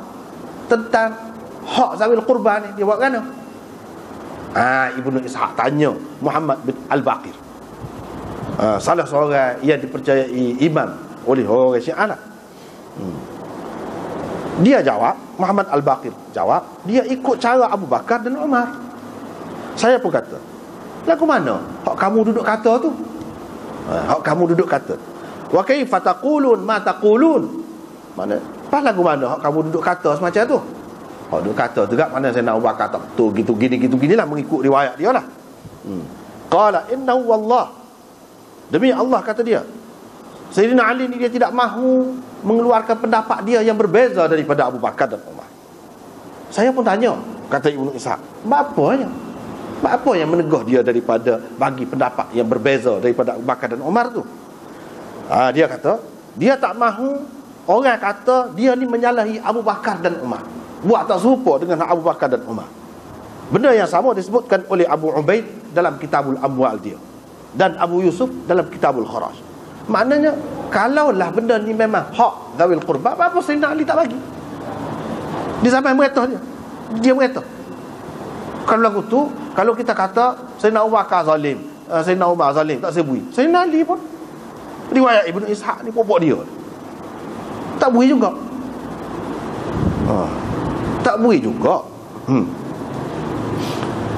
tentang hak Zawil Qurba ni, dia buat mana? Ibnu Ishaq tanya Muhammad bin Al-Baqir, salah seorang yang dipercayai imam oleh orang Syiah lah. Dia jawab, Muhammad Al-Baqir jawab, dia ikut cara Abu Bakar dan Umar. Saya pun kata, lagu mana hak kamu duduk kata tu? Hak kamu duduk kata, wa kaifa taqulun ma taqulun, mana pas lagu mana hak kamu duduk kata semacam tu? Hak duduk kata juga mana saya nak Abu Bakar tak betul gitu gini lah, mengikut riwayat dia lah. Qala innahu wallah, demi Allah kata dia, Sayyidina Ali ni dia tidak mahu mengeluarkan pendapat dia yang berbeza daripada Abu Bakar dan Umar. Saya pun tanya, kata Ibnu Ishaq, apa yang menegah dia daripada bagi pendapat yang berbeza daripada Abu Bakar dan Umar tu? Dia kata, dia tak mahu orang kata dia ni menyalahi Abu Bakar dan Umar, buat tak serupa dengan Abu Bakar dan Umar. Benda yang sama disebutkan oleh Abu Ubaid dalam Kitabul Amwal dia, dan Abu Yusuf dalam Kitabul Kharaj. Maknanya kalaulah benda ni memang hak Zawil Qurba, apa Sayyidina Ali tak bagi? Di zaman mereka dia mereka. Kalau lagu tu, kalau kita kata Sayyidina Abu Bakar zalim, Sayyidina Umar zalim, tak sebui. Sayyidina Ali pun riwayat Ibnu Ishaq ni popok dia. Tak bui juga. Tak bui juga.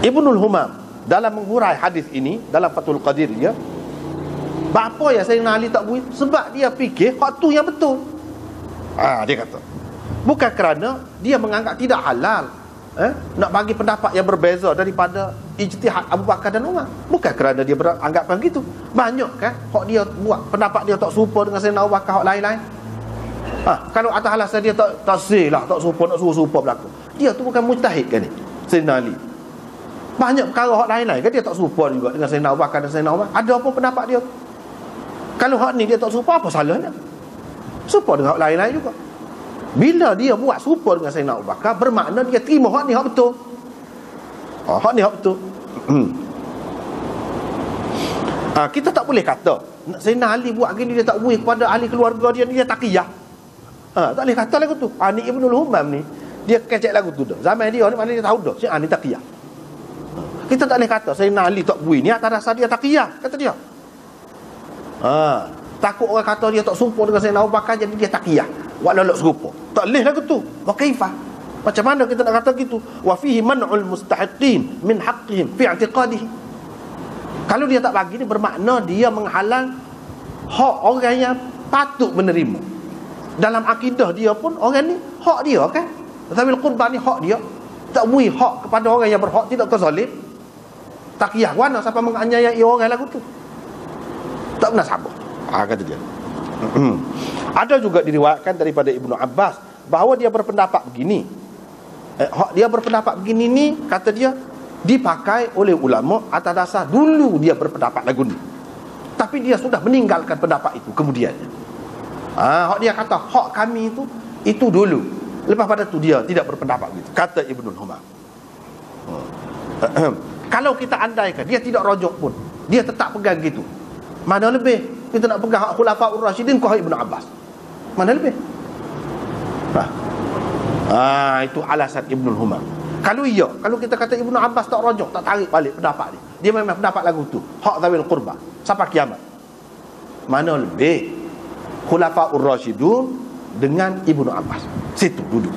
Ibnul Humam dalam menghurai hadis ini dalam Fathul Qadir dia, apa ya Sayyidina Ali tak bui? Sebab dia fikir hak tu yang betul. Dia kata bukan kerana dia menganggap tidak halal nak bagi pendapat yang berbeza daripada ijtihad Abu Bakar dan Umar. Bukan kerana dia beranggap begitu. Banyak kan hak dia buat pendapat dia tak serupa dengan Sayyidina Abu Bakar hak lain-lain. Kalau atas alasan dia tak sahlah, tak serupa, nak suruh-surupa berlaku, dia tu bukan mujtahid kan ni Sayyidina Ali. Banyak perkara hak lain-lain kan dia tak serupa juga dengan Sayyidina Abu Bakar dan Sayyidina Umar. Ada apa pendapat dia? Kalau hak ni dia tak serupa, apa salahnya? Serupa dengan hak lain-lain juga. Bila dia buat serupa dengan Sayyidina Abu Bakar, bermakna dia terima hak ni hak betul. Hak ni hak betul. Kita tak boleh kata Sayyidina Ali buat gini dia tak boleh kepada ahli keluarga dia, dia taqiyah. Tak boleh kata lagu tu. Ni Ibnul Humam ni dia kecek lagu tu dah. Zaman dia ni mana dia tahu dah ni taqiyah. Kita tak boleh kata Sayyidina Ali tak boleh ni atas dasar dia taqiyah, kata dia. Takut orang kata dia tak serupa dengan Sayyidina Abu Bakar, jadi dia taqiyah. Walau serupa. Tak boleh lagu tu. Wa kaifah? Macam mana kita nak kata gitu? Wa fihi man'ul mustahiqin min haqqihim fi i'tiqadihi. Kalau dia tak bagi ni bermakna dia menghalang hak orang yang patut menerima. Dalam akidah dia pun orang ni hak dia kan. Tetapi al-qurban ni hak dia. Tak boleh hak kepada orang yang berhak, tidak kezalim. Taqiyah wana siapa menganiayai orang lagu tu. Tak pernah sabar. Kata dia. Ada juga diriwayatkan daripada Ibnu Abbas bahawa dia berpendapat begini. Dia berpendapat begini ni, kata dia, dipakai oleh ulama atas dasar dulu dia berpendapat lagu ni. Tapi dia sudah meninggalkan pendapat itu kemudiannya. Dia kata hak kami itu dulu. Lepas pada tu dia tidak berpendapat begitu. Kata Ibnul Humam. Kalau kita andaikan dia tidak rojok pun, dia tetap pegang gitu. Mana lebih? Kita nak pegang hak Khulafaur Rasyidin ke hak Ibnu Abbas? Mana lebih? Itu alasan Ibnul Humam. Kalau kita kata Ibnu Abbas tak rojok, tak tarik balik pendapat dia memang pendapat lagu tu hak zawil qurba sampai kiamat. Mana lebih? Khulafaur Rasyidun dengan Ibnu Abbas. Situ duduk.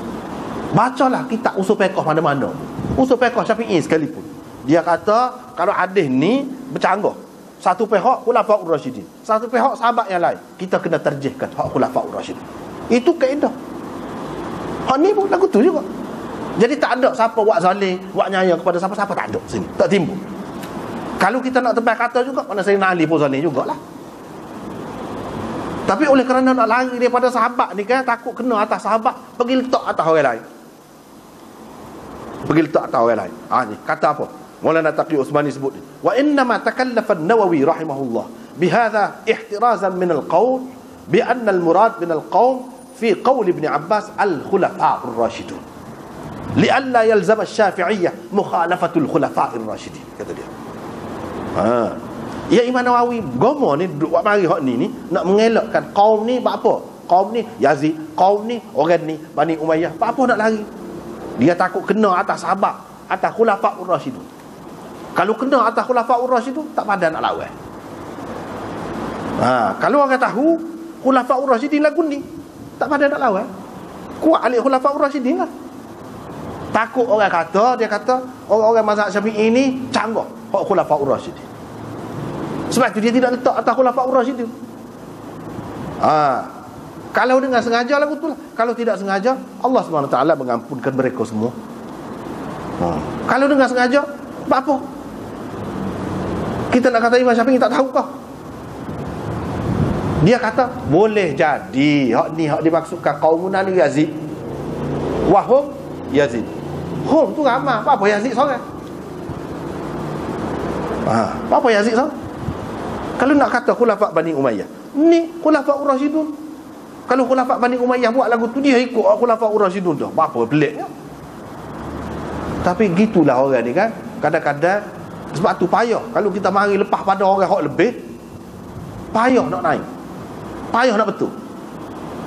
Bacalah kitab usul fiqh mana-mana. Usul fiqh Syafi'i sekalipun. Dia kata kalau hadis ni bercanggah. Satu pihak Khulafaur Rasyidin, satu pihak sahabat yang lain, kita kena terjihkan hak Khulafaur Rasyidin. Itu kaedah. Hak ni pun lagu tu juga. Jadi tak ada siapa buat zalim, buat nyaya kepada siapa-siapa, tak ada sini. Tak timbul. Kalau kita nak tebal kata juga, mana Sayyidina Ali pun zalim jugalah. Tapi oleh kerana nak lari daripada sahabat ni kan, takut kena atas sahabat, pergi letak atas orang lain. Pergi letak atas orang lain. Ni kata apa? Maulana Taqi Utsmani sebut ni. Wa innama takallafa an-Nawawi rahimahullah bihadha ihtirazan min al-qawl bi anna al-murad min al-qawl fi qawl Ibn Abbas al-khulafa' ar-rashidun li'alla yalzam asy-Syafi'iyyah mukhalafatu al-khulafa' ar-rashidin, kata dia. Ya Imam Nawawi gomo ni buat mari hak ni nak mengelakkan kaum ni buat apa? Kaum ni Yazid, kaum ni orang ni Bani Umayyah, apa nak lari? Dia takut kena atas sahabat, atas khulafa' ar-rashidun. Kalau kena atas Khulafaur Rasyidun, tak padan nak lawan. Kalau orang tahu Khulafaur Rasyidin lagu ni, tak padan nak lawan. Kuat alik Khulafaur Rasyidin lah. Takut orang kata, dia kata orang-orang mazhab Syafi'i ni canggah hak Khulafaur Rasyidin. Sebab tu dia tidak letak atas Khulafaur Rasyidin. Kalau dengan sengaja lagu tu lah. Kalau tidak sengaja, Allah SWT mengampunkan mereka semua. Kalau dengan sengaja, apa? Kita nak kata Imam Syafi'i tak tahu kah? Dia kata boleh jadi hak ni hak dimaksudkan qaumunan Yazid. Wahum Yazid. Hum tu ramai. Apa Yazid seorang? Apa Yazid seorang? Kalau nak kata khulafa' Bani Umayyah, ni Khulafaur Rasyidun. Kalau khulafa' Bani Umayyah buat lagu tu, dia ikut Khulafaur Rasyidun tu. Apa peliknya? Tapi gitulah orang ni kan. Kadang-kadang sebab tu payah. Kalau kita mari lepas pada orang hak lebih, payah nak naik, payah nak betul.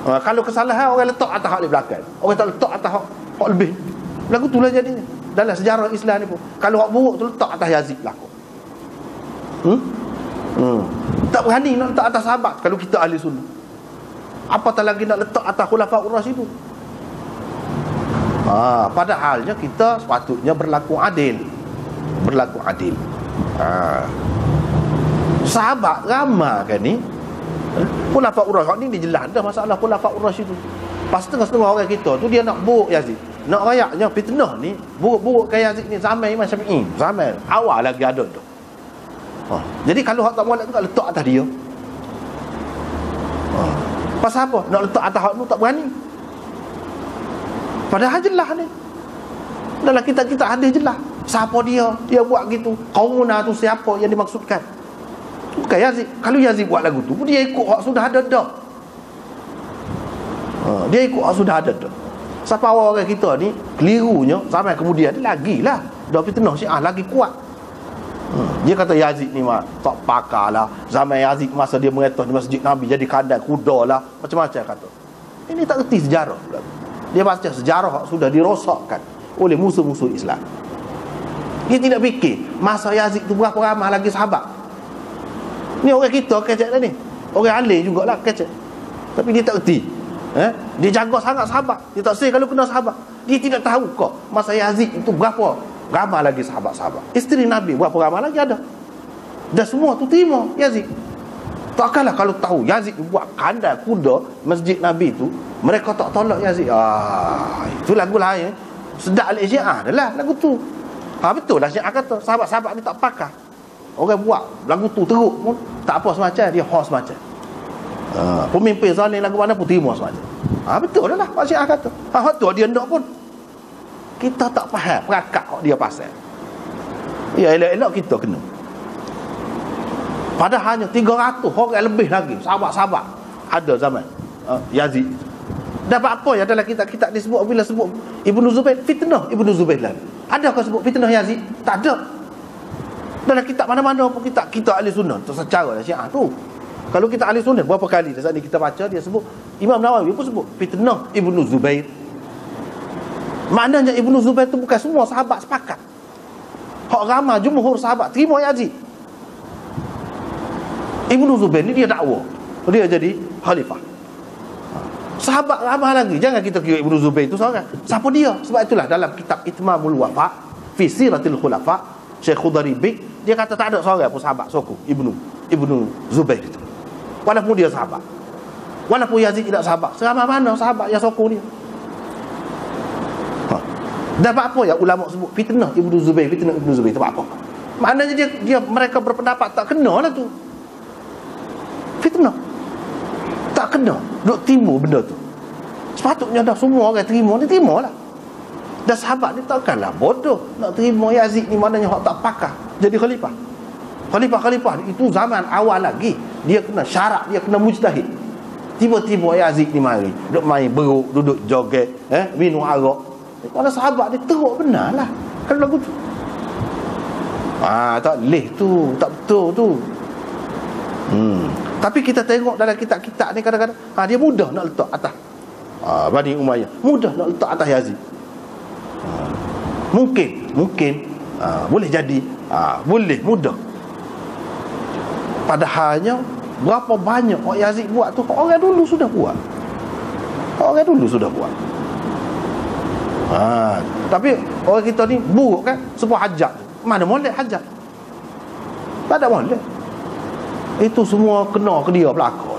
Kalau kesalahan orang letak atas hak di belakang, orang tak letak atas hak hak lebih. Lagu tu lah jadinya. Dalam sejarah Islam ni pun, kalau hak buruk tu letak atas Yazid laku. Tak berani nak letak atas sahabat kalau kita ahli sunnah. Apatah lagi nak letak atas khulafaur rasyidun. Padahalnya kita sepatutnya berlaku adil. Berlaku adil. Sahabat ramai kan ni. Khulafaur rasyidun ni jelas dah masalah khulafaur rasyidun. Pas setengah-setengah orang kita tu dia nak buruk Yazid. Nak rayaknya fitnah ni, buruk-buruk kaya Yazid ni zaman Imam Syafi'i. Zaman awal lagi ada tu. Jadi kalau hak tak molek tu tak letak atas dia. Pasal apa? Nak letak atas hak tu tak berani. Padahal jelas ni. Dalam kita hadis jelas. Siapa dia? Dia buat gitu. Qaumuna tu siapa yang dimaksudkan? Bukan Yazid. Kalau Yazid buat lagu tu, dia ikut hak sudah ada dah. Dia ikut hak sudah ada dah. Siapa orang kita ni kelirunya sampai kemudian dia lagilah dah fitnah Syiah lagi kuat. Dia kata Yazid ni tak pakar lah. Zaman Yazid masa dia mengetah di Masjid Nabi jadi kandang kuda lah, macam-macam kata. Ini tak erti sejarah pula. Dia baca sejarah sudah dirosakkan oleh musuh-musuh Islam. Dia tidak fikir masa Yazid tu berapa ramai lagi sahabat. Ni orang kita kecek dah ni. Orang alim jugalah kecek. Tapi dia tak erti. Dia jaga sangat sahabat. Dia tak say kalau kena sahabat. Dia tidak tahu kok masa Yazid itu berapa ramai lagi sahabat-sahabat. Isteri Nabi berapa ramai lagi ada. Dan semua tu terima Yazid. Takkanlah kalau tahu Yazid buat kandang kuda Masjid Nabi tu, mereka tak tolak Yazid. Itu lagu lain. Sedap oleh Syiah adalah lagu tu. Betul lah Syiah kata sahabat-sahabat ni tak pakar. Orang buat lagu tu teruk pun tak apa semacam, dia host semacam. Pemimpin zalim lagu mana pun terima semacam. Betul lah Pak Syiah kata. Betul dia nak pun. Kita tak faham perakak dia pasal. Ya elok-elok kita kena. Padahal hanya 300 orang lebih lagi sahabat-sahabat ada zaman Yazid. Dapat apa ya dalam kitab-kitab disebut bila sebut Ibnu Zubair, fitnah Ibnu Zubair lagi. Adakah sebut fitnah Yazid? Tak ada. Dalam kitab mana-mana pun kita ahli sunnah secara Syiah tu. Kalau kita ahli sunnah berapa kali saat ni kita baca dia sebut Imam Nawawi pun sebut fitnah Ibnu Zubair. Maknanya Ibnu Zubair tu bukan semua sahabat sepakat. Hak ramai jumhur sahabat terima Yazid. Ibnu Zubair ni dia dakwa, dia jadi khalifah. Sahabat ramai lagi. Jangan kita kira Ibnu Zubair itu seorang. Siapa dia? Sebab itulah dalam kitab Itmamul Wafa fi Siratil Khulafa, Syekh Khudaribi dia kata tak ada seorang pun sahabat sokong Ibnu Zubair itu. Walaupun dia sahabat, walaupun Yazid tidak sahabat, seramai mana sahabat yang sokong dia. Dapat apa ya ulama sebut fitnah Ibnu Zubair, fitnah Ibnu Zubair, tak apa. Maknanya dia mereka berpendapat tak kena lah tu. Fitnah tak kena, duk timbul benda tu. Sepatutnya dah semua orang terima, dia terima lah. Dan sahabat ni takkanlah bodoh nak terima Yazid ni, maknanya hak tak pakar jadi khalifah. Khalifah itu zaman awal lagi, dia kena syarat, dia kena mujtahid. Tiba-tiba Yazid ni mari duk main beruk, duduk joget, minum arak. Kalau sahabat dia teruk benar lah kalau lagu tu. Tak leh tu, tak betul tu. Tapi kita tengok dalam kitab-kitab ni kadang-kadang dia mudah nak letak atas Bani Umayyah, mudah nak letak atas Yazid. Mungkin boleh jadi, boleh mudah. Padahalnya berapa banyak orang Yazid buat tu orang dulu sudah buat. Tapi orang kita ni buruk kan sebuah hajat. Mana boleh hajat? Tak ada boleh. Itu semua kena ke dia belaka.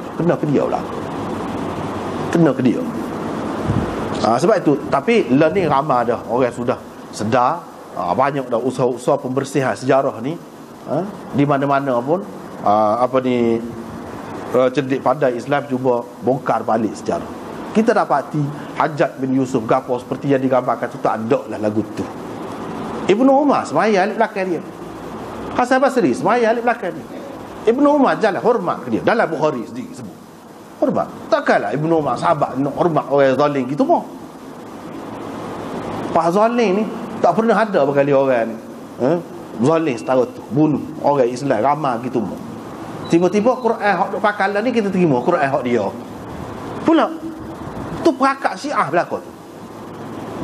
Sebab itu. Tapi lah ni ramai dah orang sudah sedar. Banyak dah usaha-usaha pembersihan sejarah ni. Di mana-mana pun cerdik pandai Islam cuba bongkar balik sejarah. Kita dapati Hajjaj bin Yusuf gapo seperti yang digambarkan tu tak ada lah lagu tu. Ibnu Umar semaya alik belakang dia. Hasan Basri semaya alik belakang dia. Ibnu Umar jalan hormat ke dia. Dalam Bukhari sendiri sebut hormat. Takkanlah Ibnu Umar sahabat nak hormat orang zalim gitu pun. Pak zalim ni tak pernah ada berkali orang ni zalim setara tu, bunuh orang Islam ramai gitu pun. Tiba-tiba Quran hak pakalan ni kita terima Quran hak dia pula. Tu perakak Syiah belaka tu.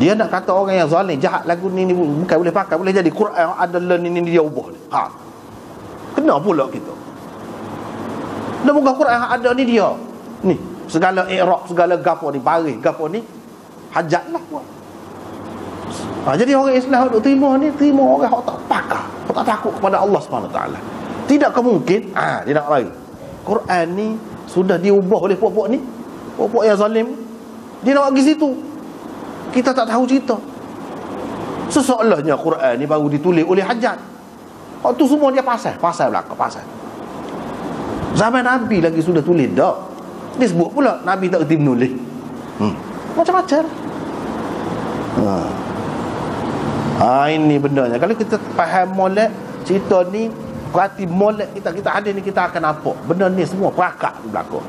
Dia nak kata orang yang zalim, jahat lagu ni bukan boleh pakai, boleh jadi Quran adalah ni dia ubah ni. Ha. Kena pula kita. Dan bukan Quran ada ni dia. Ni, segala i'rab, segala gapo ni, baris, gapo ni hajatlah buat. Jadi orang Islam untuk terima orang yang tak pakar, tak takut kepada Allah SWT. Tidak kemungkin dia nak lari. Quran ni sudah diubah oleh puak-puak ni, puak-puak yang zalim. Dia nak pergi situ, kita tak tahu cerita. Sesoalahnya Quran ni baru ditulis oleh Hajjaj. Waktu semua dia pasal belakang, pasal. Zaman Nabi lagi sudah tulis dah. Dia sebut pula Nabi tak kerti menulis. Macam-macam. Ini benarnya. Kalau kita faham molek cerita ni, perhati molek kita ada ni, kita akan nampak benda ni semua perakak berlaku.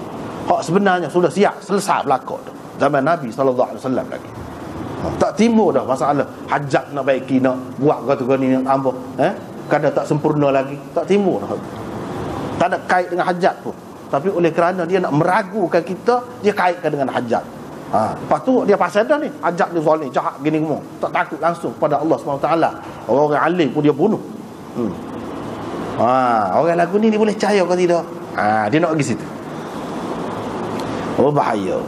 Hak sebenarnya sudah siap selesai berlaku dah. Zaman Nabi SAW lagi. Tak timbul dah masalah Hajjaj nak baiki, nak buat kata ni nak tambah, kadang tak sempurna lagi. Tak timbul dah. Tak ada kait dengan Hajjaj pun. Tapi oleh kerana dia nak meragukan kita, dia kaitkan dengan Hajjaj. Lepas tu dia pasal dah ni, Hajjaj dia zalim, jahat gini semua. Tak takut langsung pada Allah SWT. Orang-orang alim pun dia bunuh. Orang lagu ni dia boleh percaya ke tidak? Dia nak pergi situ. Bahaya.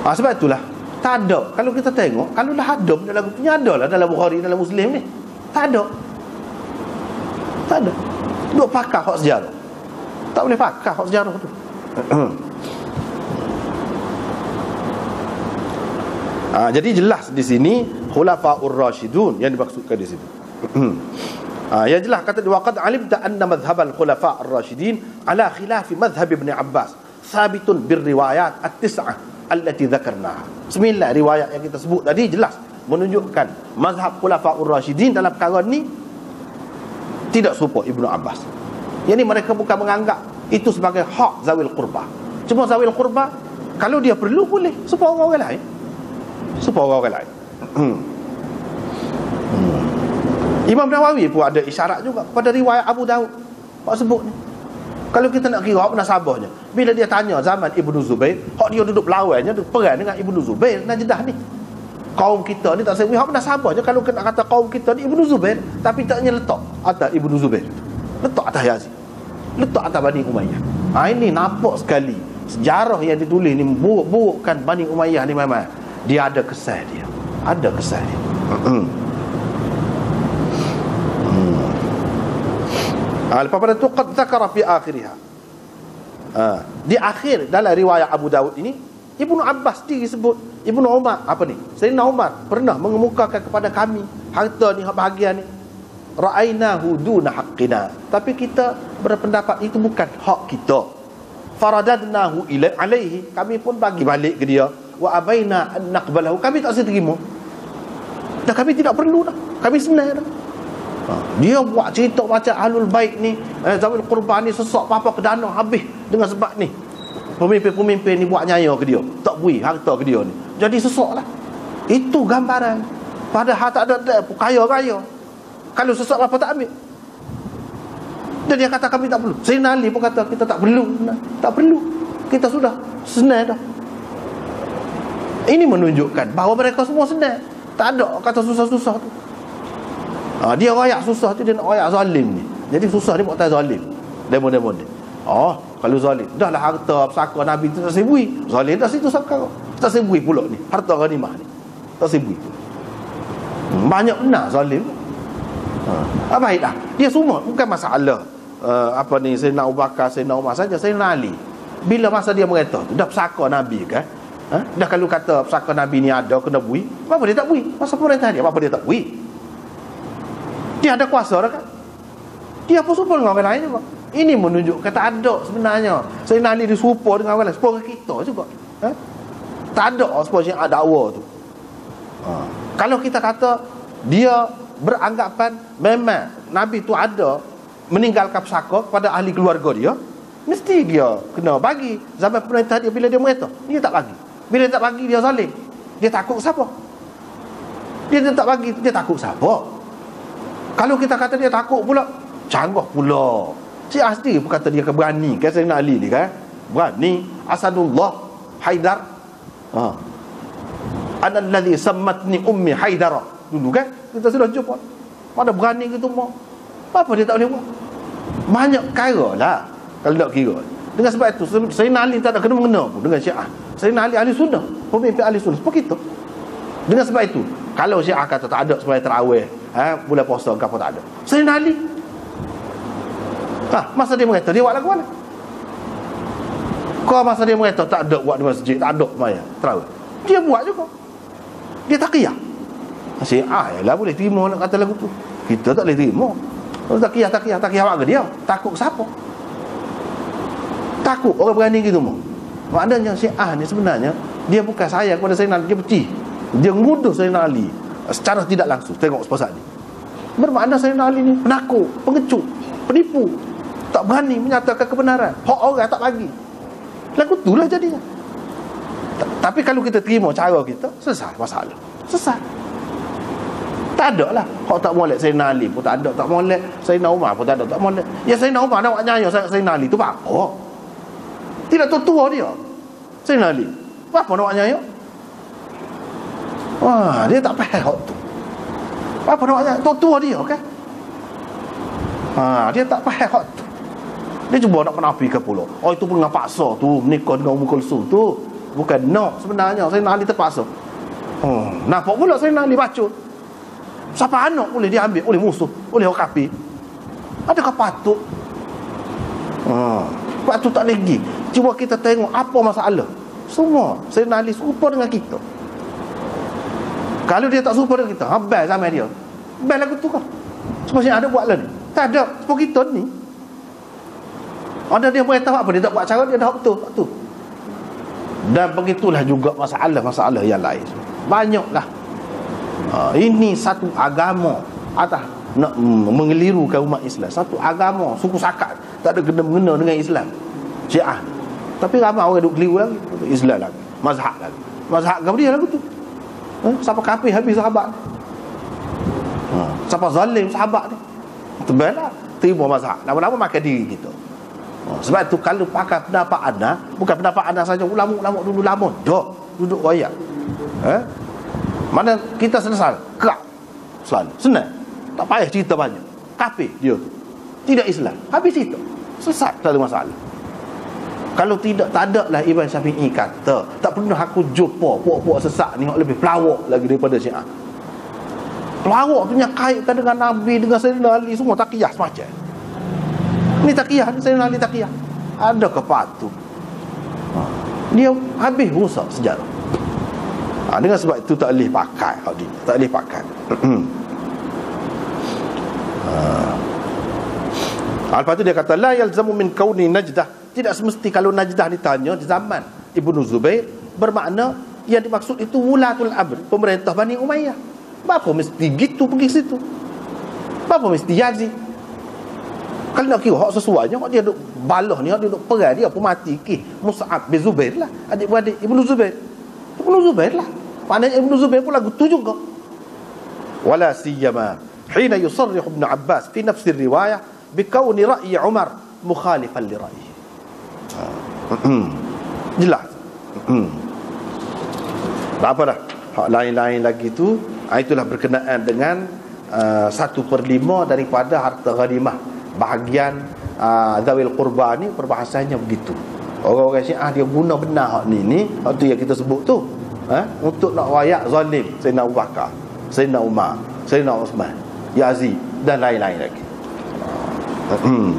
Sebab itulah tak ada. Kalau kita tengok, kalau dah ada benda lagu tu, ada lah dalam Bukhari, dalam Muslim ni. Tak ada. Duk pakar hak sejarah. Tak boleh pakar hak sejarah tu. Jadi jelas di sini Khulafaur Rasyidun yang dimaksudkan di sini. Ya jelas kata waqad alimta anna madhhabal khulafa ar-rasyidin ala khilafi madhhab Ibn Abbas sabitun bir riwayat at-tis'ah allati dzakarnaha. 9 riwayat yang kita sebut tadi jelas menunjukkan mazhab khulafaur rasyidin dalam perkara ni tidak serupa Ibnu Abbas. Yang ni mereka bukan menganggap itu sebagai hak zawil qurba. Cuma zawil qurba kalau dia perlu boleh supaya orang lain. Imam Nawawi pun ada isyarat juga pada riwayat Abu Daud. Hak sebut ni. Kalau kita nak kira hak nasabahnya, bila dia tanya zaman Ibnu Zubair, hak dia duduk lawannya, duduk perang dengan Ibnu Zubair Najdah ni. Kaum kita ni tak sebut hak nasabahnya. Kalau kita nak kata kaum kita ni Ibnu Zubair, tapi taknya letak atas Ibnu Zubair, letak atas Yazid, letak atas Bani Umayyah. Ini nampak sekali sejarah yang ditulis ni buruk-burukkan Bani Umayyah ni. Memang dia ada kesan dia. Ada kesan dia. Lepas pada tu qad zakara fi akhiriha. Di akhir dalam riwayat Abu Daud ini Ibnu Abbas diri sebut, Ibnu Umar apa ni? Sayyidina Umar pernah mengemukakan kepada kami harta ni, bahagian ni. Ra'ainahu duna haqqina. Tapi kita berpendapat itu bukan hak kita. Faradadnahu alaihi. Kami pun bagi balik ke dia. Wa abaina an naqbalahu. Kami tak seterima. Dan kami tidak perlu dah. Kami senang dah. Dia buat cerita macam Ahlul Bait ni, zawil qurban ni sesak apa-apa ke dana habis dengan sebab ni. Pemimpin-pemimpin ni buat nyaya ke dia, tak beri harta ke dia ni. Jadi sesaklah. Itu gambaran. Padahal tak ada pun kaya-kaya. Kalau sesak apa tak ambil. Dan dia kata kami tak perlu. Sayyidina Ali pun kata kita tak perlu. Tak perlu. Kita sudah senang dah. Ini menunjukkan bahawa mereka semua senang. Tak ada kata susah-susah tu. Dia rakyat susah tu, dia nak rakyat zalim ni. Jadi susah ni buat tak zalim. Demo-demo ni. Kalau zalim, dah lah harta pesaka Nabi tu tak sebui. Zalim dah situ sakar. Tak sebui pula ni. Harta ghanimah ni. Tak sebui pula. Banyak benar zalim. Baik dah. Dia semua bukan masalah Sayyidina Abu Bakar, Sayyidina Umar saja, Sayyidina Ali. Bila masa dia mereka tu dah pesaka Nabi kan? Dah kalau kata pesaka Nabi ni ada kena bui, apa dia tak bui? Masa pemerintah dia apa dia tak bui? Dia ada kuasa dah kan? Dia pun serupa dengan orang lain juga. Ini menunjukkan tak ada sebenarnya Sayyidina Ali diserupa dengan orang lain. Serupa kita juga. Tak ada serupa yang ada dakwa tu. Kalau kita kata dia beranggapan memang Nabi tu ada meninggalkan pesaka kepada ahli keluarga dia, mesti dia kena bagi. Zaman pemerintah dia bila dia merintah, dia tak bagi. Bila dia tak bagi, dia zalim. Dia takut siapa? Dia tak bagi, dia takut siapa? Kalau kita kata dia takut pula, canggah pula. Cik Asdi pun kata dia berani kan, Sayyidina Ali ni kan, berani. Asadullah Haidar Analladzi sammatni ummi Haidara. Dulu kan kita sudah jumpa. Mana berani gitu mau. Apa dia tak boleh buat? Banyak perkara lah kalau nak kira. Dengan sebab itu Sayyidina Ali tak ada kena-mengena pun dengan Syiah. Sayyidina Ali ahli sunnah, pemimpin ahli sunnah seperti itu. Dengan sebab itu, kalau Syiah kata tak ada sembahyang tarawih, bulan puasa ke apa tak ada. Sayyidina Ali masa dia mengata dia buat lagu mana? Kau masa dia mengata tak ada buat di masjid, tak ada sembahyang tarawih, dia buat juga. Dia taqiyah. Syiah ialah boleh terima nak kata lagu tu. Kita tak boleh terima. Taqiyah awak ke dia? Takut siapa? Takut orang berani gitu mau. Maknanya Syiah ni sebenarnya dia bukan sayang kepada Sayyidina Ali, dia benci. Dia nguduh Sayyidina Ali secara tidak langsung. Tengok sepasat ni. Bermakna Sayyidina Ali ni penakut, pengecut, penipu, tak berani menyatakan kebenaran. Hak orang tak bagi. Lagu itulah jadinya. Tapi kalau kita terima cara kita, selesai masalah. Selesai. Tak ada lah. Hak tak molek Sayyidina Ali pun tak ada, tak molek Sayyidina Umar pun tak ada, tak molek. Ya Sayyidina Umar nak nyaya Sayyidina Ali tu apa? Tidak tua dia Sayyidina Ali. Apa nak nyaya? Wah, dia tak faham hak tu. Apa nak nyaya? Tua dia kan? Dia tak faham hak tu. Dia cuba nak menafikan pula. Oh itu pun dengan paksa tu, menikah dengan Ummu Kulsum tu. Bukan nak sebenarnya Sayyidina Ali terpaksa. Nampak pula Sayyidina Ali baca. Siapa anak boleh dia ambil oleh musuh, oleh orang kafir. Adakah patut? Patut tak lagi. Cuba kita tengok apa masalah. Semua Sayyidina Ali serupa dengan kita. Kalau dia tak serupa dengan kita, habis zaman dia. Habis lagu tu kan. Semua yang ada buat lah ni. Tak ada. Seperti kita ni. Ada dia boleh tahu apa, dia tak buat cara, dia dah betul. Tak tu. Dan begitulah juga masalah-masalah yang lain. Banyaklah. Ini satu agama atas nak mengelirukan umat Islam. Satu agama suku sakat, tak ada kena-mengena dengan Islam, Syiah. Tapi ramai orang duk keliru lagi, Islam lagi, mazhab lagi. Mazhab ke dia lagu tu. Siapa kafir habis sahabat, siapa zalim sahabat ni, terbelah terima mazhab, lama-lama makan diri kita. Sebab tu kalau pakai pendapat anda, bukan pendapat anda saja, ulama-ulama dulu lama dah duduk royak. Mana kita selesai kerak selalu senang, tak payah cerita banyak. Kafir dia tu, tidak Islam, habis cerita, selesai, tak ada masalah. Kalau tidak, tak ada lah. Ibn Syafi'i kata, tak pernah aku jumpa puak-puak sesak ni lebih pelawak lagi daripada Syiah. Pelawak tu kaitkan dengan Nabi, dengan Sayyidina Ali, semua taqiyah semacam ni. Taqiyah, Sayyidina Ali taqiyah. Adakah patut? Dia habis rusak sejarah. Dengan sebab itu tak boleh pakai, tak boleh pakai. Lepas tu dia kata la yalzamu min kauni Najdah. Tidak semesti kalau Najdah ditanya di zaman Ibnu Zubair, bermakna yang dimaksud itu wulatul amr, pemerintah Bani Umayyah. Bapa mesti gitu pergi situ? Bapa mesti Yazid? Kalau nak kira hak sesuainya, hak dia duk balah ni, hak dia duk perang, dia pun mati ke Mus'ab bin Zubair lah, adik-beradik Ibnu Zubair. Ibnu Zubair lah. Maknanya Ibnu Zubair pun lagu tu juga. Wala siyama hina yusarrih Ibn Abbas fi nafsi riwayah bikauni ra'yi Umar mukhalifan li ra'yi. Jelas. Apa dah? Hak lain-lain lagi tu, itulah berkenaan dengan 1/5 daripada harta ghanimah, bahagian zawil qurba ni. Perbahasannya begitu. Orang-orang Syiah dia guna benar hak ni hak tu yang kita sebut tu, untuk nak rayak zalim Sayyidina Abu Bakar, Sayyidina Umar, Sayyidina Uthman, Yazid dan lain-lain lagi.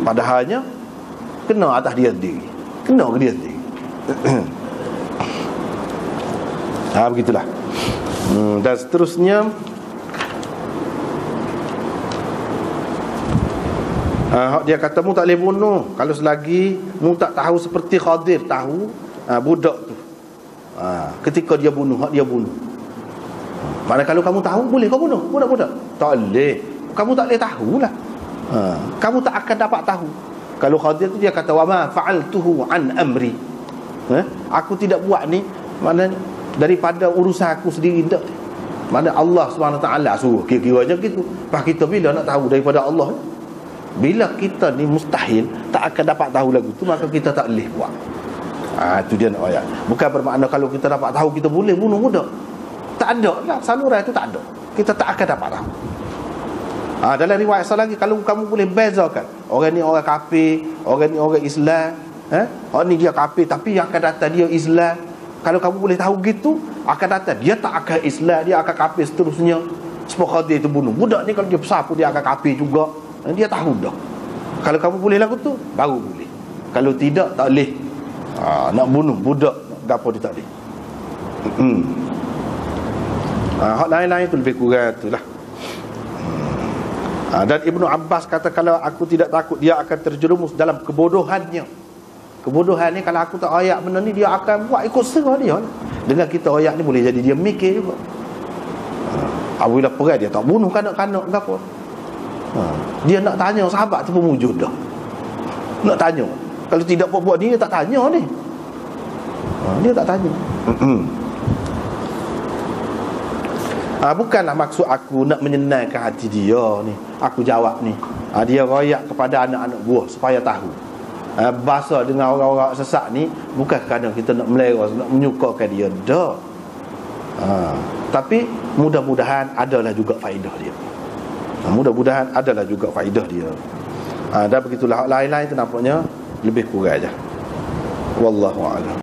Padahalnya kena atas dia sendiri, kena ke dia sendiri. Begitulah. Dan seterusnya, dia kata mu tak boleh bunuh kalau selagi mu tak tahu seperti Khadir tahu budak tu. Ketika dia bunuh, dia bunuh. Mana kalau kamu tahu, boleh kau bunuh budak-budak? Tak boleh. Kamu tak boleh tahulah. Kamu tak akan dapat tahu. Kalau Khadir tu dia kata wa ma fa'altuhu an amri. Aku tidak buat ni mana daripada urusan aku sendiri tak. Mana Allah SWT suruh, kira-kiranya gitu. Pak kita bila nak tahu daripada Allah? Bila kita ni mustahil tak akan dapat tahu lagu tu, maka kita tak boleh buat. Itu dia nak ayat. Bukan bermakna kalau kita dapat tahu kita boleh bunuh budak. Tak ada lah, saluran itu tak ada. Kita tak akan dapat tahu. Dalam riwayat lagi, kalau kamu boleh bezakan orang ni orang kafir, orang ni orang Islam, orang ni dia kafir tapi yang akan datang dia Islam. Kalau kamu boleh tahu gitu, akan datang dia tak akan Islam, dia akan kafir seterusnya. Sebab dia itu bunuh budak ni, kalau dia besar pun dia akan kafir juga. Dia tahu dah. Kalau kamu boleh lagu tu, baru boleh. Kalau tidak, tak boleh. Nak bunuh budak, gapo dia tak boleh. Hak lain-lain tu lebih kurang tu lah. Dan Ibnu Abbas kata, kalau aku tidak takut, dia akan terjerumus dalam kebodohannya. Kebodohan ni, kalau aku tak ayak benda ni, dia akan buat ikut serah dia. Dengan kita ayak ni, boleh jadi dia mikir juga. Apabila perang, dia tak bunuh kanak-kanak ke apa. Dia nak tanya sahabat tu pun wujud dah. Nak tanya. Kalau tidak buat ni, dia tak tanya ni. Dia tak tanya. Bukanlah maksud aku nak menyenangkan hati dia ni. Aku jawab ni, dia royak kepada anak-anak buah supaya tahu. Bahasa dengan orang-orang sesat ni bukan kerana kita nak melera, nak menyukakan dia, dah. Tapi mudah-mudahan adalah juga faedah dia. Mudah-mudahan adalah juga faedah dia. Dan begitulah. Lain-lain tu nampaknya lebih kurang aja. Wallahu a'lam.